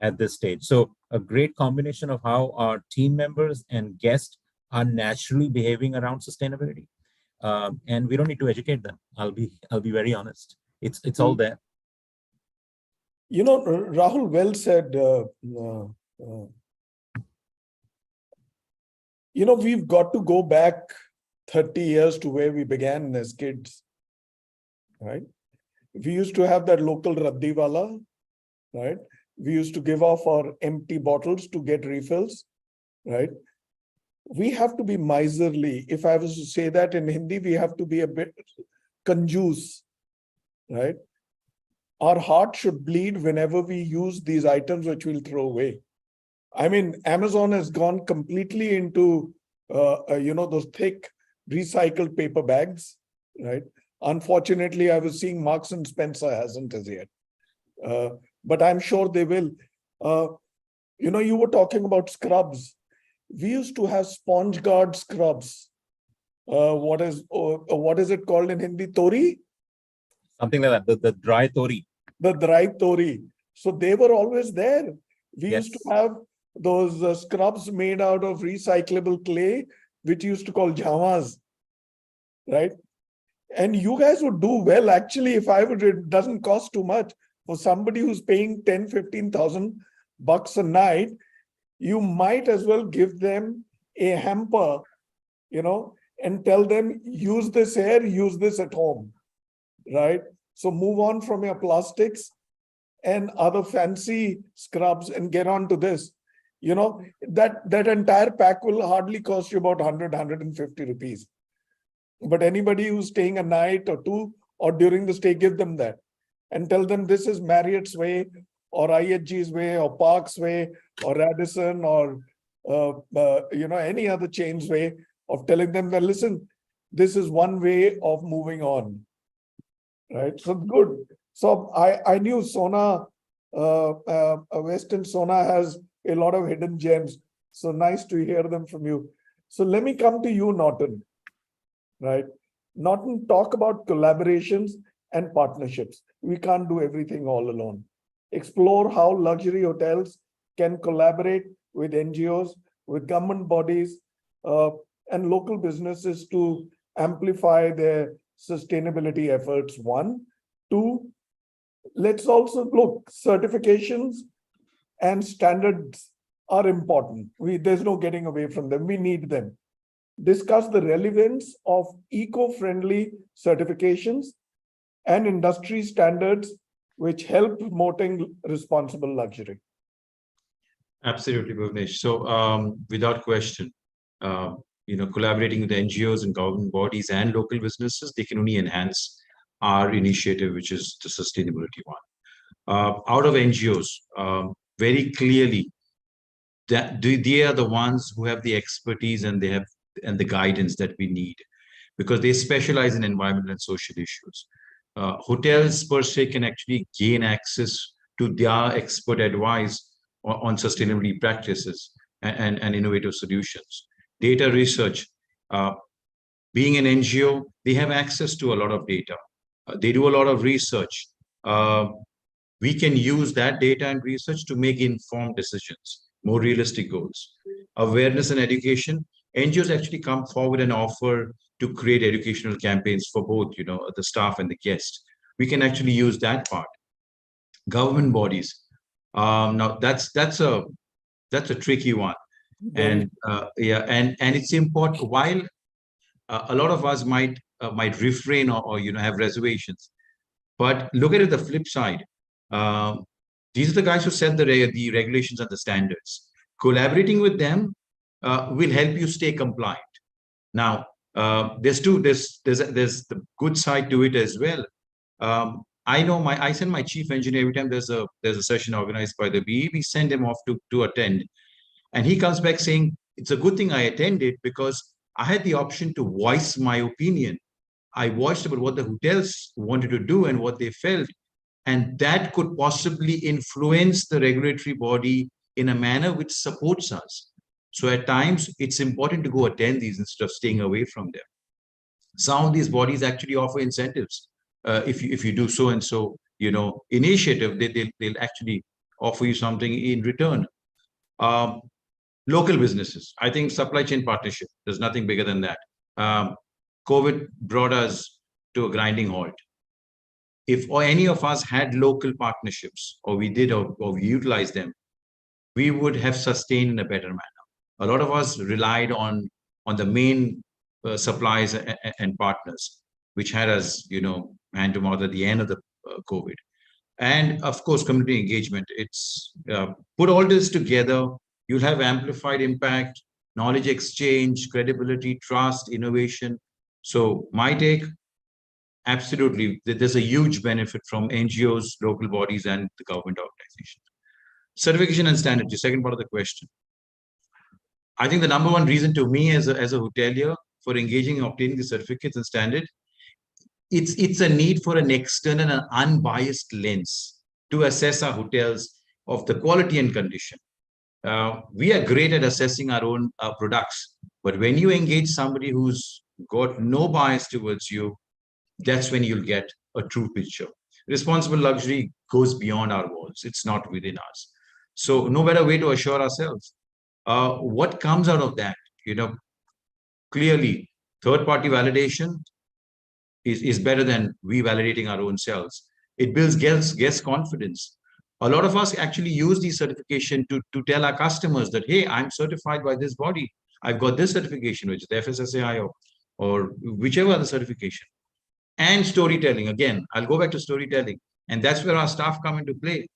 at this stage. So a great combination of how our team members and guests are naturally behaving around sustainability. And we don't need to educate them. I'll be very honest. It's all there. You know, Rahul well said. You know, we've got to go back 30 years to where we began as kids, right? We used to have that local Raddiwala, right? We used to give off our empty bottles to get refills, right? We have to be miserly. If I was to say that in Hindi, we have to be a bit conjuice, right? Our heart should bleed whenever we use these items which we'll throw away. I mean, Amazon has gone completely into, you know, those thick recycled paper bags, right? Unfortunately, I was seeing Marks and Spencer hasn't as yet. But I'm sure they will. You know, you were talking about scrubs. We used to have sponge guard scrubs. What is it called in Hindi? Tori? Something like that, the dry tori. The dry tori. So they were always there. We Yes. used to have those scrubs made out of recyclable clay, which used to call jamas, right? And you guys would do well, actually, if I would, it doesn't cost too much. For somebody who's paying 10, 15,000 bucks a night, you might as well give them a hamper, you know, and tell them, use this here, use this at home, right? So move on from your plastics and other fancy scrubs and get on to this. You know, that entire pack will hardly cost you about 100, 150 rupees. But anybody who's staying a night or two or during the stay, give them that and tell them this is Marriott's way or IHG's way or Park's way or Radisson or, you know, any other chain's way of telling them that, listen, this is one way of moving on, right? So good. So I knew Sona, Western Sona has a lot of hidden gems. So nice to hear them from you. So let me come to you, Norton. Right? Norton, talk about collaborations and partnerships. We can't do everything all alone. Explore how luxury hotels can collaborate with NGOs, with government bodies, and local businesses to amplify their sustainability efforts. 1, 2, let's also look, certifications and standards are important. There's no getting away from them. We need them. Discuss the relevance of eco-friendly certifications and industry standards which help promoting responsible luxury. Absolutely, Bhuvnesh. So without question, you know, collaborating with NGOs and government bodies and local businesses, they can only enhance our initiative, which is the sustainability one. Out of NGOs, very clearly, that they are the ones who have the expertise and the guidance that we need, because they specialize in environmental and social issues. Hotels per se can actually gain access to their expert advice on sustainability practices and innovative solutions. Data research, being an NGO, they have access to a lot of data. They do a lot of research. We can use that data and research to make informed decisions, more realistic goals. Awareness and education, NGOs actually come forward and offer to create educational campaigns for both, you know, the staff and the guests. We can actually use that part. Government bodies. Now that's a tricky one, and yeah, and it's important. While a lot of us might refrain or you know, have reservations, but look at it the flip side. These are the guys who set the regulations and the standards. Collaborating with them will help you stay compliant. Now, there's the good side to it as well. I know I send my chief engineer every time there's a session organized by the BE. We send him off to attend, and he comes back saying it's a good thing I attended because I had the option to voice my opinion. I voiced about what the hotels wanted to do and what they felt, and that could possibly influence the regulatory body in a manner which supports us. So at times, it's important to go attend these instead of staying away from them. Some of these bodies actually offer incentives. If you do so and so, initiative, they'll actually offer you something in return. Local businesses, I think supply chain partnership, there's nothing bigger than that. COVID brought us to a grinding halt. If any of us had local partnerships, or we did, or we utilized them, we would have sustained in a better manner. A lot of us relied on the main suppliers and partners, which had us, hand to mouth at the end of the COVID. And of course, community engagement. It's put all this together, you'll have amplified impact, knowledge exchange, credibility, trust, innovation. So my take, absolutely, there's a huge benefit from NGOs, local bodies, and the government organizations. Certification and standards, the second part of the question. I think the number one reason to me as a hotelier for engaging and obtaining the certificates and standard, it's a need for an external and unbiased lens to assess our hotels of the quality and condition. We are great at assessing our own products, but when you engage somebody who's got no bias towards you, that's when you'll get a true picture. Responsible luxury goes beyond our walls. It's not within us. So no better way to assure ourselves. What comes out of that? Clearly, third-party validation is better than we validating our own selves. It builds guest confidence. A lot of us actually use the certification to tell our customers that, hey, I'm certified by this body. I've got this certification, which is the FSSAI or whichever other certification. And storytelling, again, I'll go back to storytelling. And that's where our staff come into play.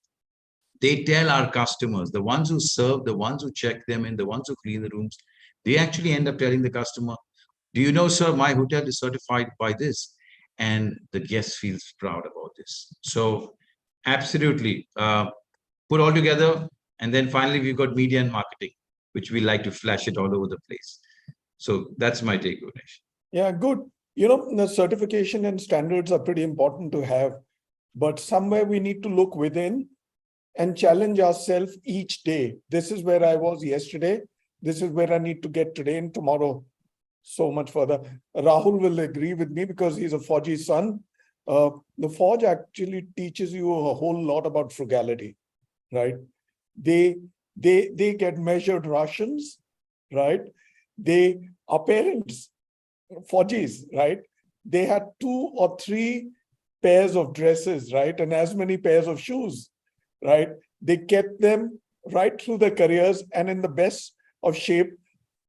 They tell our customers, the ones who serve, the ones who check them in, the ones who clean the rooms, they actually end up telling the customer, do you know, sir, my hotel is certified by this. And the guest feels proud about this. So absolutely, put all together. And then finally, we've got media and marketing, which we like to flash it all over the place. So that's my take, Ganesh. Yeah, good. The certification and standards are pretty important to have, but somewhere we need to look within and challenge ourselves each day. This is where I was yesterday. This is where I need to get today and tomorrow. So much further. Rahul will agree with me because he's a Fauji son. The Forge actually teaches you a whole lot about frugality, right? They get measured rations, right? Our parents, Fauji's, right? They had 2 or 3 pairs of dresses, right? And as many pairs of shoes, right? They kept them right through their careers and in the best of shape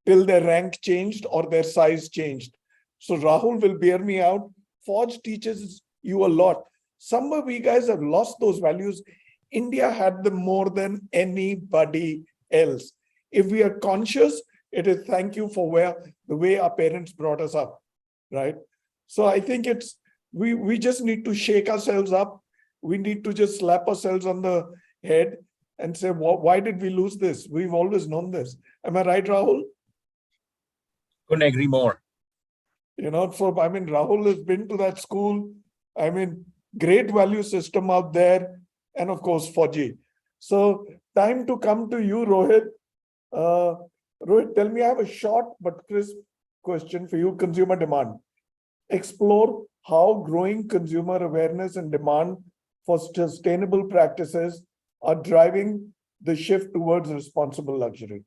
till their rank changed or their size changed. So Rahul will bear me out. Forge teaches you a lot. Somewhere we guys have lost those values. India had them more than anybody else. If we are conscious, it is thank you for the way our parents brought us up, right? So I think we just need to shake ourselves up. We need to just slap ourselves on the head and say, why did we lose this? We've always known this. Am I right, Rahul? Couldn't agree more. Rahul has been to that school. Great value system out there. And of course, Fauji. So time to come to you, Rohit. Rohit, tell me, I have a short but crisp question for you, consumer demand. Explore how growing consumer awareness and demand for sustainable practices are driving the shift towards responsible luxury.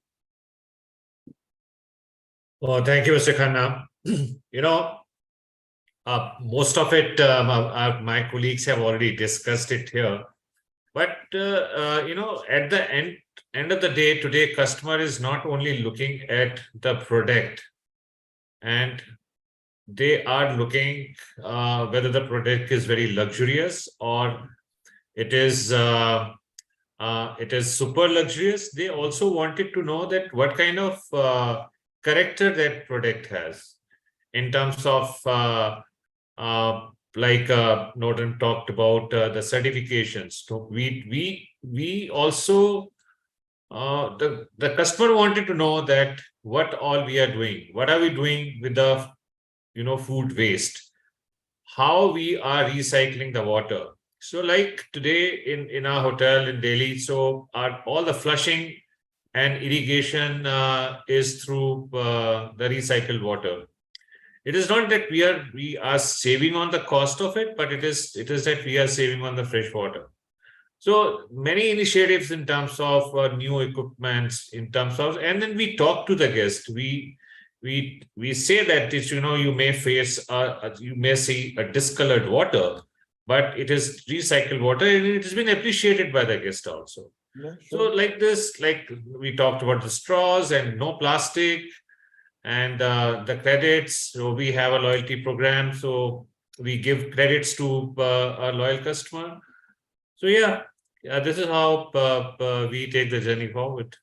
Well, thank you, Mr. Khanna. Most of it, my colleagues have already discussed it here. But, at the end of the day, today, customer is not only looking at the product, and they are looking whether the product is very luxurious or it is super luxurious. They also wanted to know that what kind of character that product has in terms of like Norton talked about the certifications. So we also the customer wanted to know that what all we are doing, what are we doing with the food waste, how we are recycling the water. So like today in our hotel in Delhi, so all the flushing and irrigation is through the recycled water. it is not that we are saving on the cost of it, but it is that we are saving on the fresh water. So many initiatives in terms of new equipments, in terms of, and then we talk to the guest. We say that it's, you may you may see a discolored water, but it is recycled water, and it has been appreciated by the guest also. Yeah, So sure. like this, like we talked about the straws and no plastic, and the credits. So we have a loyalty program, so we give credits to a loyal customer. So yeah, this is how we take the journey forward.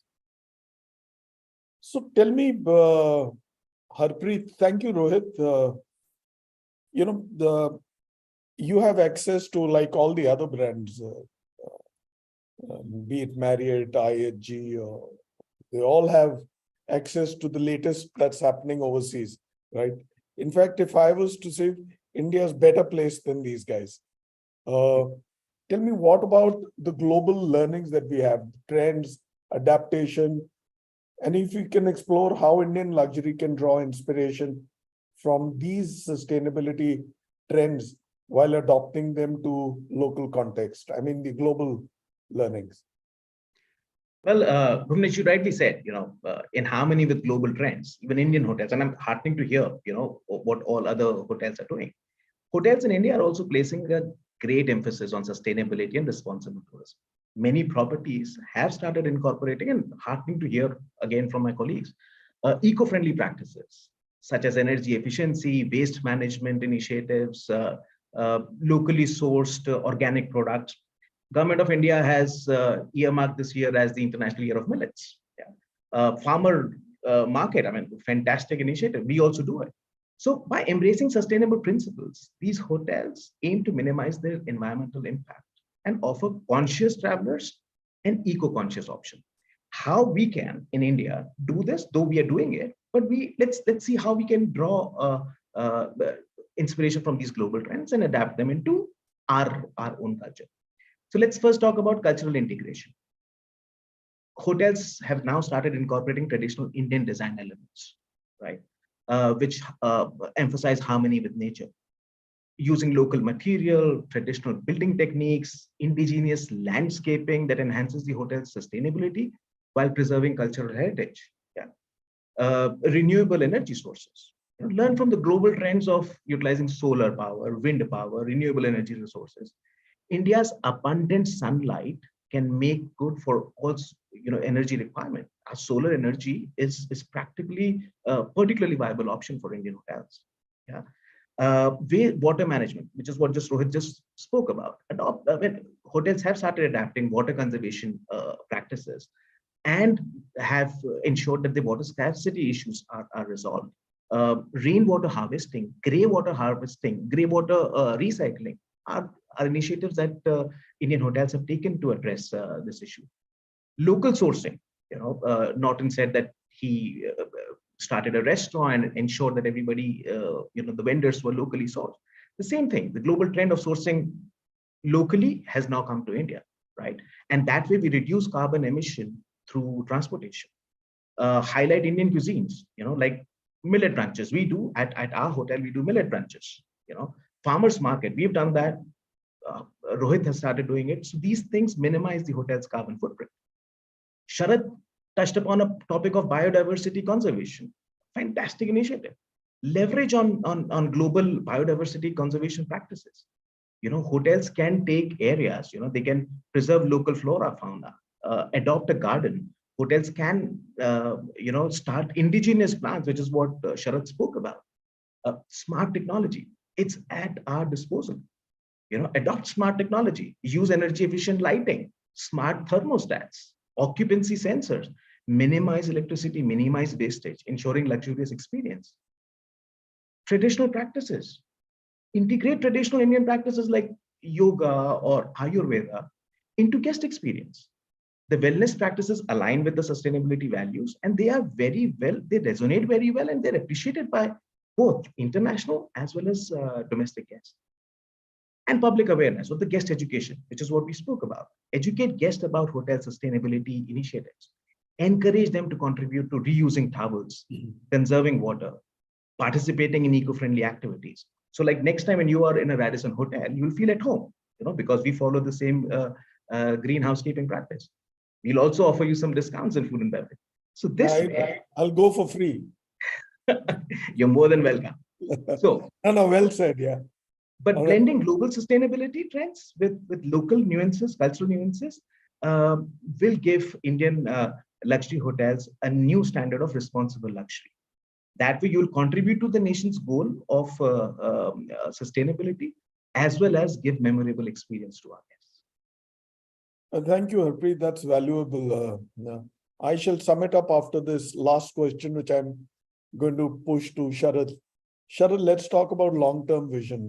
So tell me, Harpreet, thank you, Rohit. You have access to like all the other brands, be it Marriott, IHG, they all have access to the latest that's happening overseas, right? In fact, if I was to say India's better placed than these guys, tell me what about the global learnings that we have, trends, adaptation, and if you can explore how Indian luxury can draw inspiration from these sustainability trends while adopting them to local context. I mean, the global learnings. Well, Bhuvnesh, you rightly said, in harmony with global trends, even Indian hotels, and I'm heartening to hear, what all other hotels are doing. Hotels in India are also placing a great emphasis on sustainability and responsible tourism. Many properties have started incorporating, and heartening to hear again from my colleagues, eco-friendly practices such as energy efficiency, waste management initiatives, locally sourced organic products. Government of India has earmarked this year as the International Year of Millets. Yeah. Farmer market, I mean, fantastic initiative. We also do it. So by embracing sustainable principles, these hotels aim to minimize their environmental impact and offer conscious travelers an eco-conscious option. How we can in India do this, though we are doing it, but let's see how we can draw inspiration from these global trends and adapt them into our own culture. So let's first talk about cultural integration. Hotels have now started incorporating traditional Indian design elements, right? Which emphasize harmony with nature. Using local material, traditional building techniques, indigenous landscaping that enhances the hotel's sustainability while preserving cultural heritage. Yeah. Renewable energy sources. Learn from the global trends of utilizing solar power, wind power, renewable energy resources. India's abundant sunlight can make good for all energy requirement. Our solar energy is practically a particularly viable option for Indian hotels. Yeah. Water management, which is what Rohit just spoke about. Hotels have started adapting water conservation practices and have ensured that the water scarcity issues are resolved. Rainwater harvesting, grey water recycling are initiatives that Indian hotels have taken to address this issue. Local sourcing, Norton said that he started a restaurant and ensured that everybody, the vendors were locally sourced. The same thing, the global trend of sourcing locally has now come to India, right? And that way we reduce carbon emission through transportation. Highlight Indian cuisines, like millet brunches. We do at our hotel, we do millet brunches, farmers market. We've done that. Rohit has started doing it. So these things minimize the hotel's carbon footprint. Sharad touched upon a topic of biodiversity conservation. Fantastic initiative. Leverage on global biodiversity conservation practices. Hotels can take areas, they can preserve local flora, fauna, adopt a garden. Hotels can, start indigenous plants, which is what Sharad spoke about. Smart technology, it's at our disposal. Adopt smart technology, use energy efficient lighting, smart thermostats, occupancy sensors, minimize electricity, minimize wastage, ensuring luxurious experience. Traditional practices, integrate traditional Indian practices like yoga or Ayurveda into guest experience. The wellness practices align with the sustainability values, and they resonate very well, and they're appreciated by both international as well as domestic guests. And public awareness, or the guest education, which is what we spoke about. Educate guests about hotel sustainability initiatives. Encourage them to contribute to reusing towels, conserving water, participating in eco-friendly activities. So like next time when you are in a Radisson hotel, you'll feel at home, because we follow the same green housekeeping practice. We'll also offer you some discounts in food and beverage. So this way, I'll go for free. you're more than welcome. So, No, well said, yeah. but All right. blending global sustainability trends with local nuances, cultural nuances, will give Indian luxury hotels a new standard of responsible luxury. That way, you'll contribute to the nation's goal of sustainability, as well as give memorable experience to our guests. Thank you, Harpreet. That's valuable. I shall sum it up after this last question, which I'm going to push to Sharad. Sharad, let's talk about long-term vision.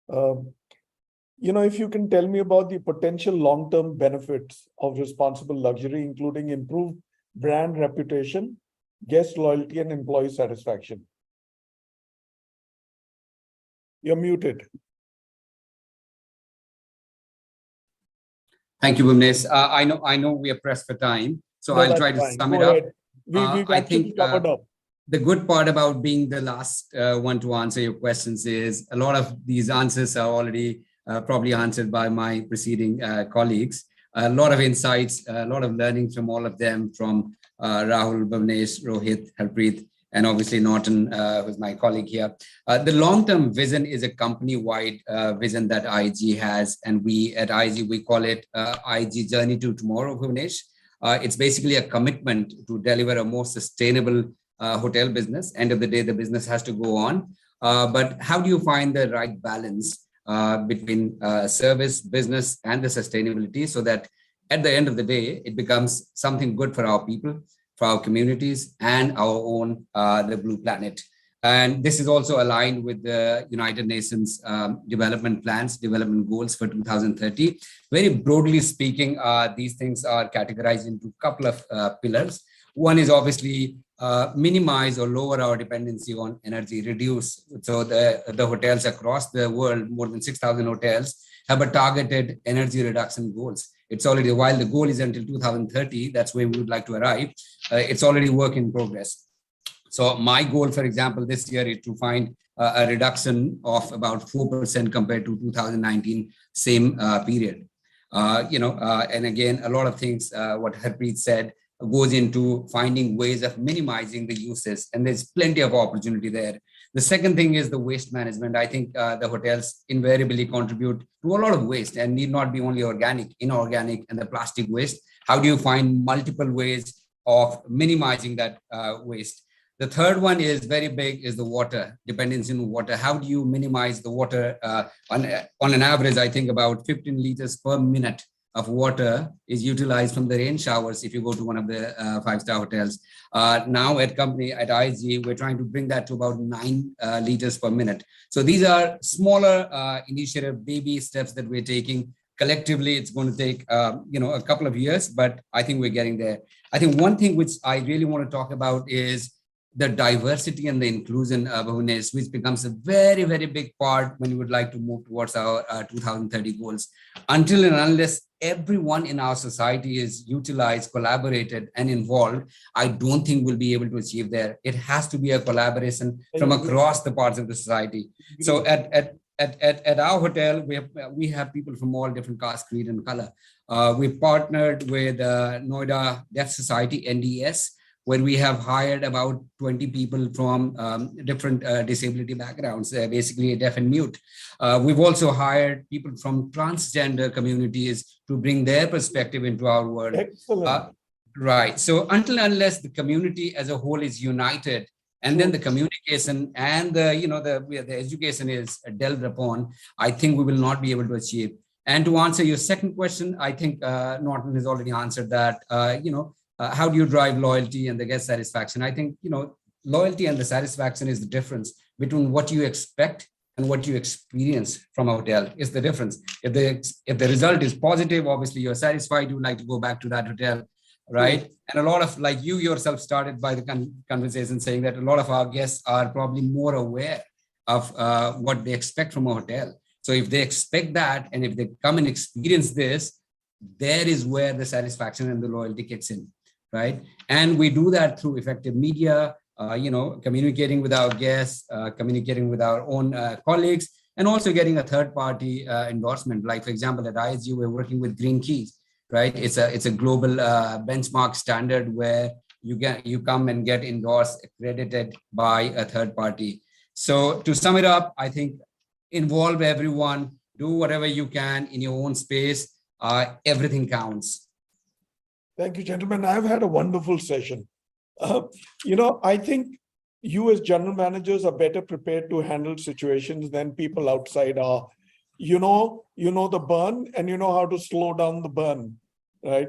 If you can tell me about the potential long-term benefits of responsible luxury, including improved brand reputation, guest loyalty, and employee satisfaction. You're muted. Thank you, Bhuvnesh. I know we are pressed for time, so No, I'll that's try to fine. sum Go it up. ahead. We've I actually think covered up. the good part about being the last one to answer your questions is a lot of these answers are already probably answered by my preceding colleagues. A lot of insights, a lot of learning from all of them, from Rahul, Bhuvnesh, Rohit, Harpreet, and obviously Norton, who's my colleague here. The long-term vision is a company-wide vision that IHG has, and we at IHG, we call it IHG Journey to Tomorrow, Bhuvnesh. It's basically a commitment to deliver a more sustainable hotel business. End of the day, the business has to go on. But how do you find the right balance between service, business, and the sustainability, so that at the end of the day, it becomes something good for our people, for our communities, and our own, the blue planet. And this is also aligned with the United Nations development plans, development goals for 2030. Very broadly speaking, these things are categorized into a couple of pillars. One is obviously minimize or lower our dependency on energy, reduce. So the hotels across the world, more than 6,000 hotels, have a targeted energy reduction goals. It's already, while the goal is until 2030, that's where we would like to arrive. It's already work in progress. So my goal, for example, this year is to find a reduction of about 4% compared to 2019, same period. And again, a lot of things, what Harpreet said, goes into finding ways of minimizing the uses, and there's plenty of opportunity there. The second thing is the waste management. I think the hotels invariably contribute to a lot of waste, and need not be only organic, inorganic, and the plastic waste. How do you find multiple ways of minimizing that waste? The third one is very big, is the water, dependency on water. How do you minimize the water? On an average, I think about 15 liters per minute of water is utilized from the rain showers if you go to one of the five-star hotels. Now at IHG, we're trying to bring that to about 9 liters per minute. So these are smaller initiative, baby steps that we're taking. Collectively, it's going to take a couple of years, but I think we're getting there. I think one thing which I really want to talk about is the diversity and the inclusion, Bhuvnesh, which becomes a very, very big part when you would like to move towards our 2030 goals. Until and unless everyone in our society is utilized, collaborated, and involved, I don't think we'll be able to achieve there. It has to be a collaboration from across the parts of the society. So at our hotel, we have people from all different caste, creed, and color. We partnered with Noida Deaf Society, NDS, where we have hired about 20 people from different disability backgrounds, basically deaf and mute. We've also hired people from transgender communities to bring their perspective into our world. Excellent. Right. So unless the community as a whole is united, and then the communication and the education is delved upon, I think we will not be able to achieve. And to answer your second question, I think Norton has already answered that. How do you drive loyalty and the guest satisfaction? I think, loyalty and the satisfaction is the difference between what you expect and what you experience from a hotel is the difference. If the result is positive, obviously you're satisfied, you would like to go back to that hotel, right? And a lot of, like you yourself started by the conversation saying that a lot of our guests are probably more aware of what they expect from a hotel. So if they expect that, and if they come and experience this, there is where the satisfaction and the loyalty kicks in. Right. And we do that through effective media, communicating with our guests, communicating with our own colleagues, and also getting a third-party endorsement. Like, for example, at ISG, we're working with Green Keys, right? It's a global benchmark standard where you come and get endorsed, accredited by a third party. So to sum it up, I think involve everyone, do whatever you can in your own space. Everything counts. Thank you, gentlemen. I've had a wonderful session. I think you as general managers are better prepared to handle situations than people outside are. You know the burn, and you know how to slow down the burn, right?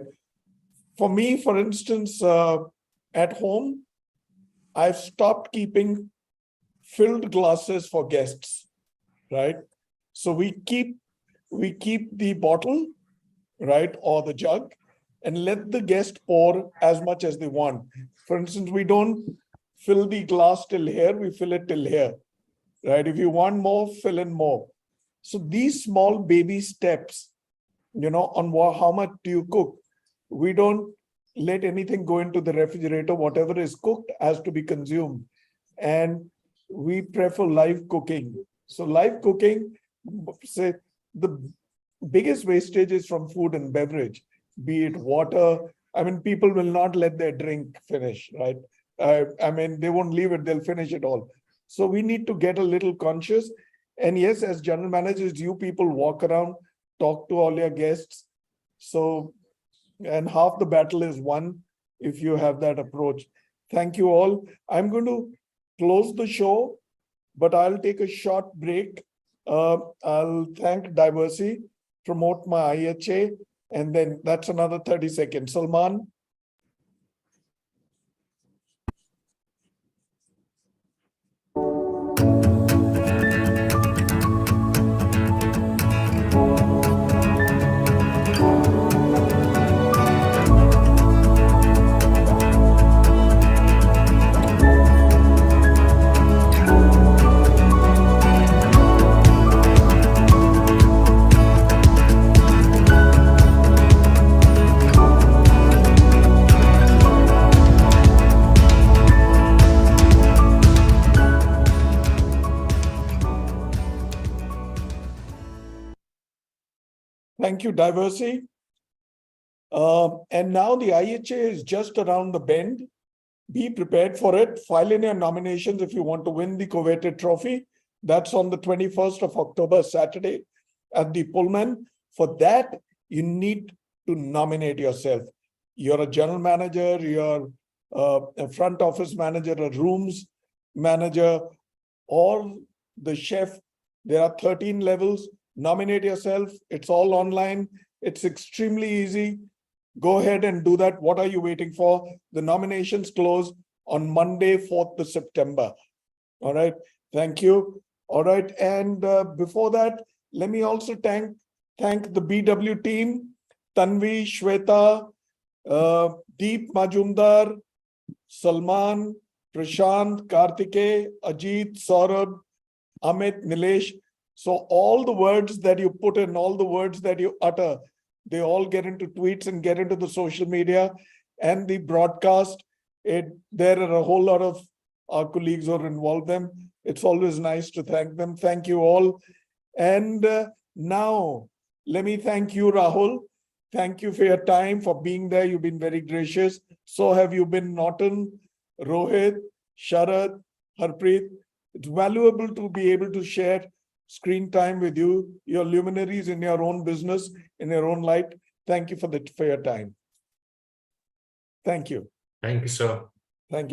For me, for instance, at home, I've stopped keeping filled glasses for guests, right? So we keep the bottle, right, or the jug, and let the guest pour as much as they want. For instance, we don't fill the glass till here, we fill it till here, right? If you want more, fill in more. So these small baby steps, on how much do you cook? We don't let anything go into the refrigerator. Whatever is cooked has to be consumed. And we prefer live cooking. So live cooking, say the biggest wastage is from food and beverage, be it water. I mean, people will not let their drink finish, right? They won't leave it, they'll finish it all. So we need to get a little conscious. And yes, as general managers, you people walk around, talk to all your guests. So, and half the battle is won if you have that approach. Thank you all. I'm going to close the show, but I'll take a short break. I'll thank Diversey, promote my IHA, and then that's another 30 seconds. Salman. Thank you, Diversey. And now the IHA is just around the bend. Be prepared for it. File in your nominations if you want to win the coveted trophy. That's on the 21st of October, Saturday, at the Pullman. For that, you need to nominate yourself. You're a general manager, you're a front office manager, a rooms manager, or the chef. There are 13 levels. Nominate yourself. It's all online. It's extremely easy. Go ahead and do that. What are you waiting for? The nominations close on Monday, 4th of September. All right. Thank you. All right. And before that, let me also thank the BW team, Tanvi, Shweta, Deep Majumdar, Salman, Prashant, Kartike, Ajit, Saurabh, Amit, Nilesh. So all the words that you put in, all the words that you utter, they all get into tweets and get into the social media and the broadcast. There are a whole lot of our colleagues who are involved in them. It's always nice to thank them. Thank you all. And now, let me thank you, Rahul. Thank you for your time, for being there. You've been very gracious. So have you been, Norton, Rohit, Sharad, Harpreet. It's valuable to be able to share screen time with you, your luminaries in your own business, in your own light. Thank you for your time. Thank you. Thank you, sir.